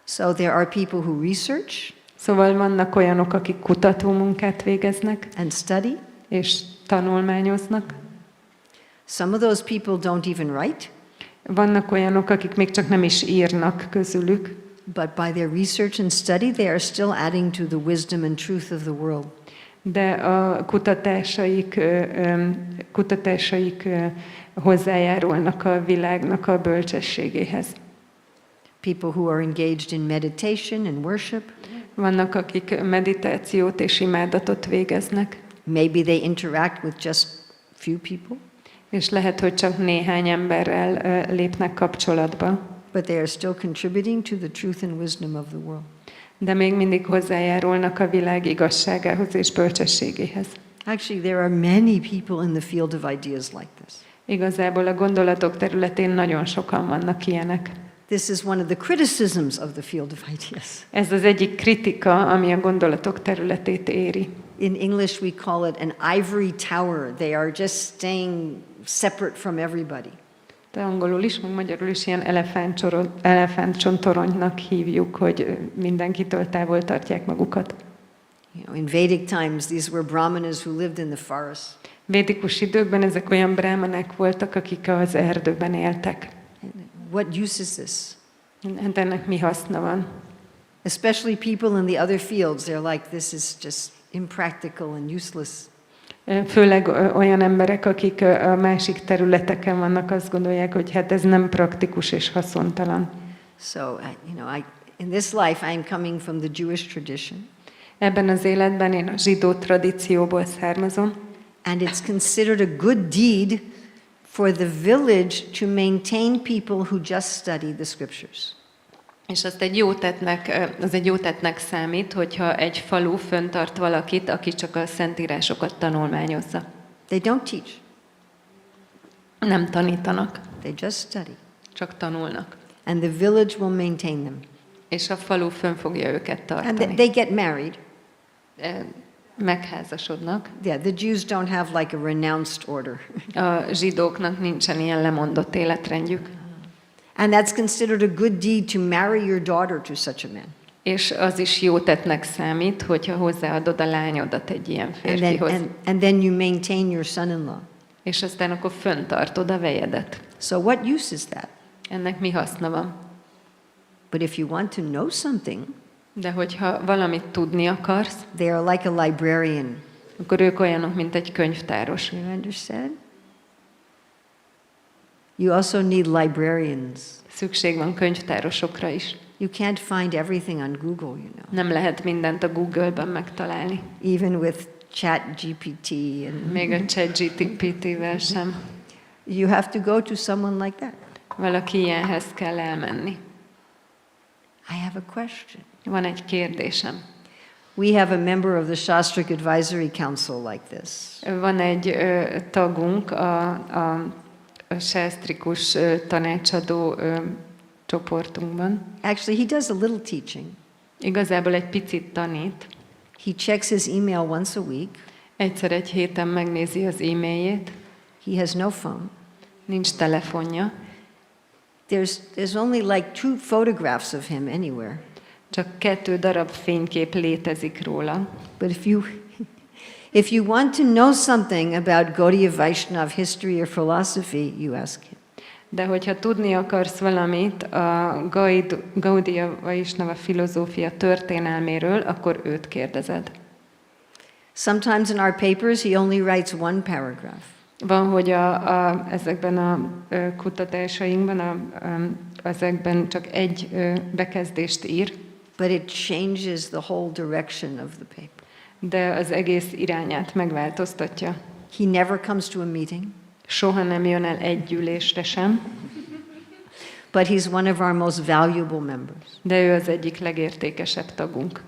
So there are people who research. Szóval vannak olyanok, akik kutató munkát végeznek, And study. és tanulmányoznak. Some of those people don't even write. Vannak olyanok, akik még csak nem is írnak közülük, But by their research and study, they are still adding to the wisdom and truth of the world. de a kutatásaik hozzájárulnak a világnak a bölcsességéhez. People who are engaged in meditation and worship. Vannak, akik meditációt és imádatot végeznek. Maybe they interact with just few people. És lehet, hogy csak néhány emberrel lépnek kapcsolatba. But they are still contributing to the truth and wisdom of the world. De még mindig hozzájárulnak a világ igazságához és bölcsességéhez. Actually, there are many people in the field of ideas like this. Igazából a gondolatok területén nagyon sokan vannak ilyenek. This is one of the criticisms of the field of ideas. Ez az egyik kritika, ami a gondolatok területét éri. In English, we call it an ivory tower. They are just staying separate from everybody. De angolul is, meg magyarul is ilyen elefántcsontoronynak hívjuk, hogy mindenkitől távol tartják magukat. You know, in Vedic times, these were brahmanas who lived in the forest. Védikus időkben ezek olyan brámanák voltak, akik az erdőben éltek. What use is this? Hát ennek mi haszna van? Especially people in the other fields, they're like, this is just impractical and useless. Főleg olyan emberek, akik a másik területeken vannak, azt gondolják, hogy hát ez nem praktikus és haszontalan. So, in this life, I'm coming from the Jewish tradition. Ebben az életben én a zsidó tradícióból származom. And it's considered a good deed for the village to maintain people who just study the scriptures. És az egy jó tettnek számít, hogyha egy falu föntart valakit, aki csak a szentírásokat tanulmányozza. They don't teach. Nem tanítanak. They just study. Csak tanulnak. And the village will maintain them. És a falu fönn fogja őket tartani. And they get married. Megházasodnak. Yeah, the Jews don't have like a renounced order. A zsidóknak nincsen ilyen lemondott életrendjük. And that's considered a good deed to marry your daughter to such a man. És az is jó tettnek számít, hogyha hozzáadod a lányodat egy ilyen férfihoz. And then you maintain your son-in-law. És aztán akkor fenntartod a vejedet. So what use is that? Ennek mi haszna van? But if you want to know something, de hogyha valamit tudni akarsz, they are like a librarian. Akkor ők olyanok, mint egy könyvtáros. You understand? You also need librarians. Szükség van könyvtárosokra is. You can't find everything on Google, you know. Nem lehet mindent a Google-ben megtalálni. Even with ChatGPT and Még a ChatGPT-vel sem. you have to go to someone like that. Valaki ilyenhez kell elmenni. I have a question. Van egy kérdésem. We have a member of the Shastric Advisory Council like this. Van egy tagunk a sásztrikus tanácsadó csoportunkban. Actually, he does a little teaching. Igazából egy picit tanít. He checks his email once a week. Egyszer egy héten megnézi az e-mailjét. He has no phone. Nincs telefonja. There's only like 2 photographs of him anywhere. Csak 2 darab fénykép létezik róla. But if you want to know something about Gaudiya Vaishnava history or philosophy, you ask him. De hogyha tudni akarsz valamit a Gaudiya Vaishnava filozófia történelméről, akkor őt kérdezed. Sometimes in our papers he only writes 1 paragraph. Van, hogy ezekben a kutatásainkban, ezekben csak egy bekezdést ír. But it changes the whole direction of the paper. De az egész irányát megváltoztatja. He never comes to a meeting. Soha nem jön el egy gyűlésre sem. But he's one of our most valuable members. De ő az egyik legértékesebb tagunk.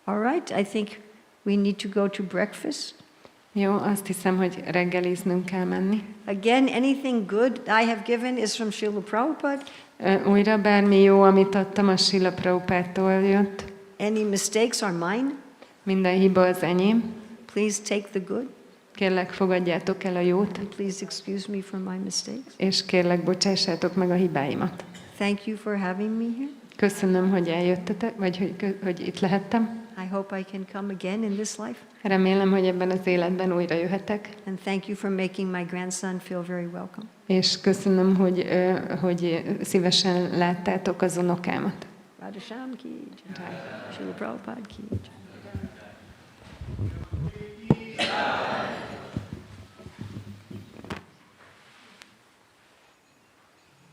All right, I think we need to go to breakfast. Jó, azt hiszem, hogy reggeliznünk kell menni. Again, anything good I have given is from Srila Prabhupada. Újra bármi jó, amit adtam, a Srila Prabhupádtól jött. Any mistakes are mine. Minden hiba az enyém. Please take the good. Kérlek, fogadjátok el a jót. And please excuse me for my mistakes. És kérlek, bocsássátok meg a hibáimat. Thank you for having me here. Köszönöm, hogy eljöttetek, vagy hogy itt lehettem. I hope I can come again in this life. Remélem, hogy ebben az életben újra jöhetek. And thank you for making my grandson feel very welcome. És köszönöm, hogy szívesen láttátok az unokámat. Vraja-dhama ki jai. Srila Prabhupada ki jai.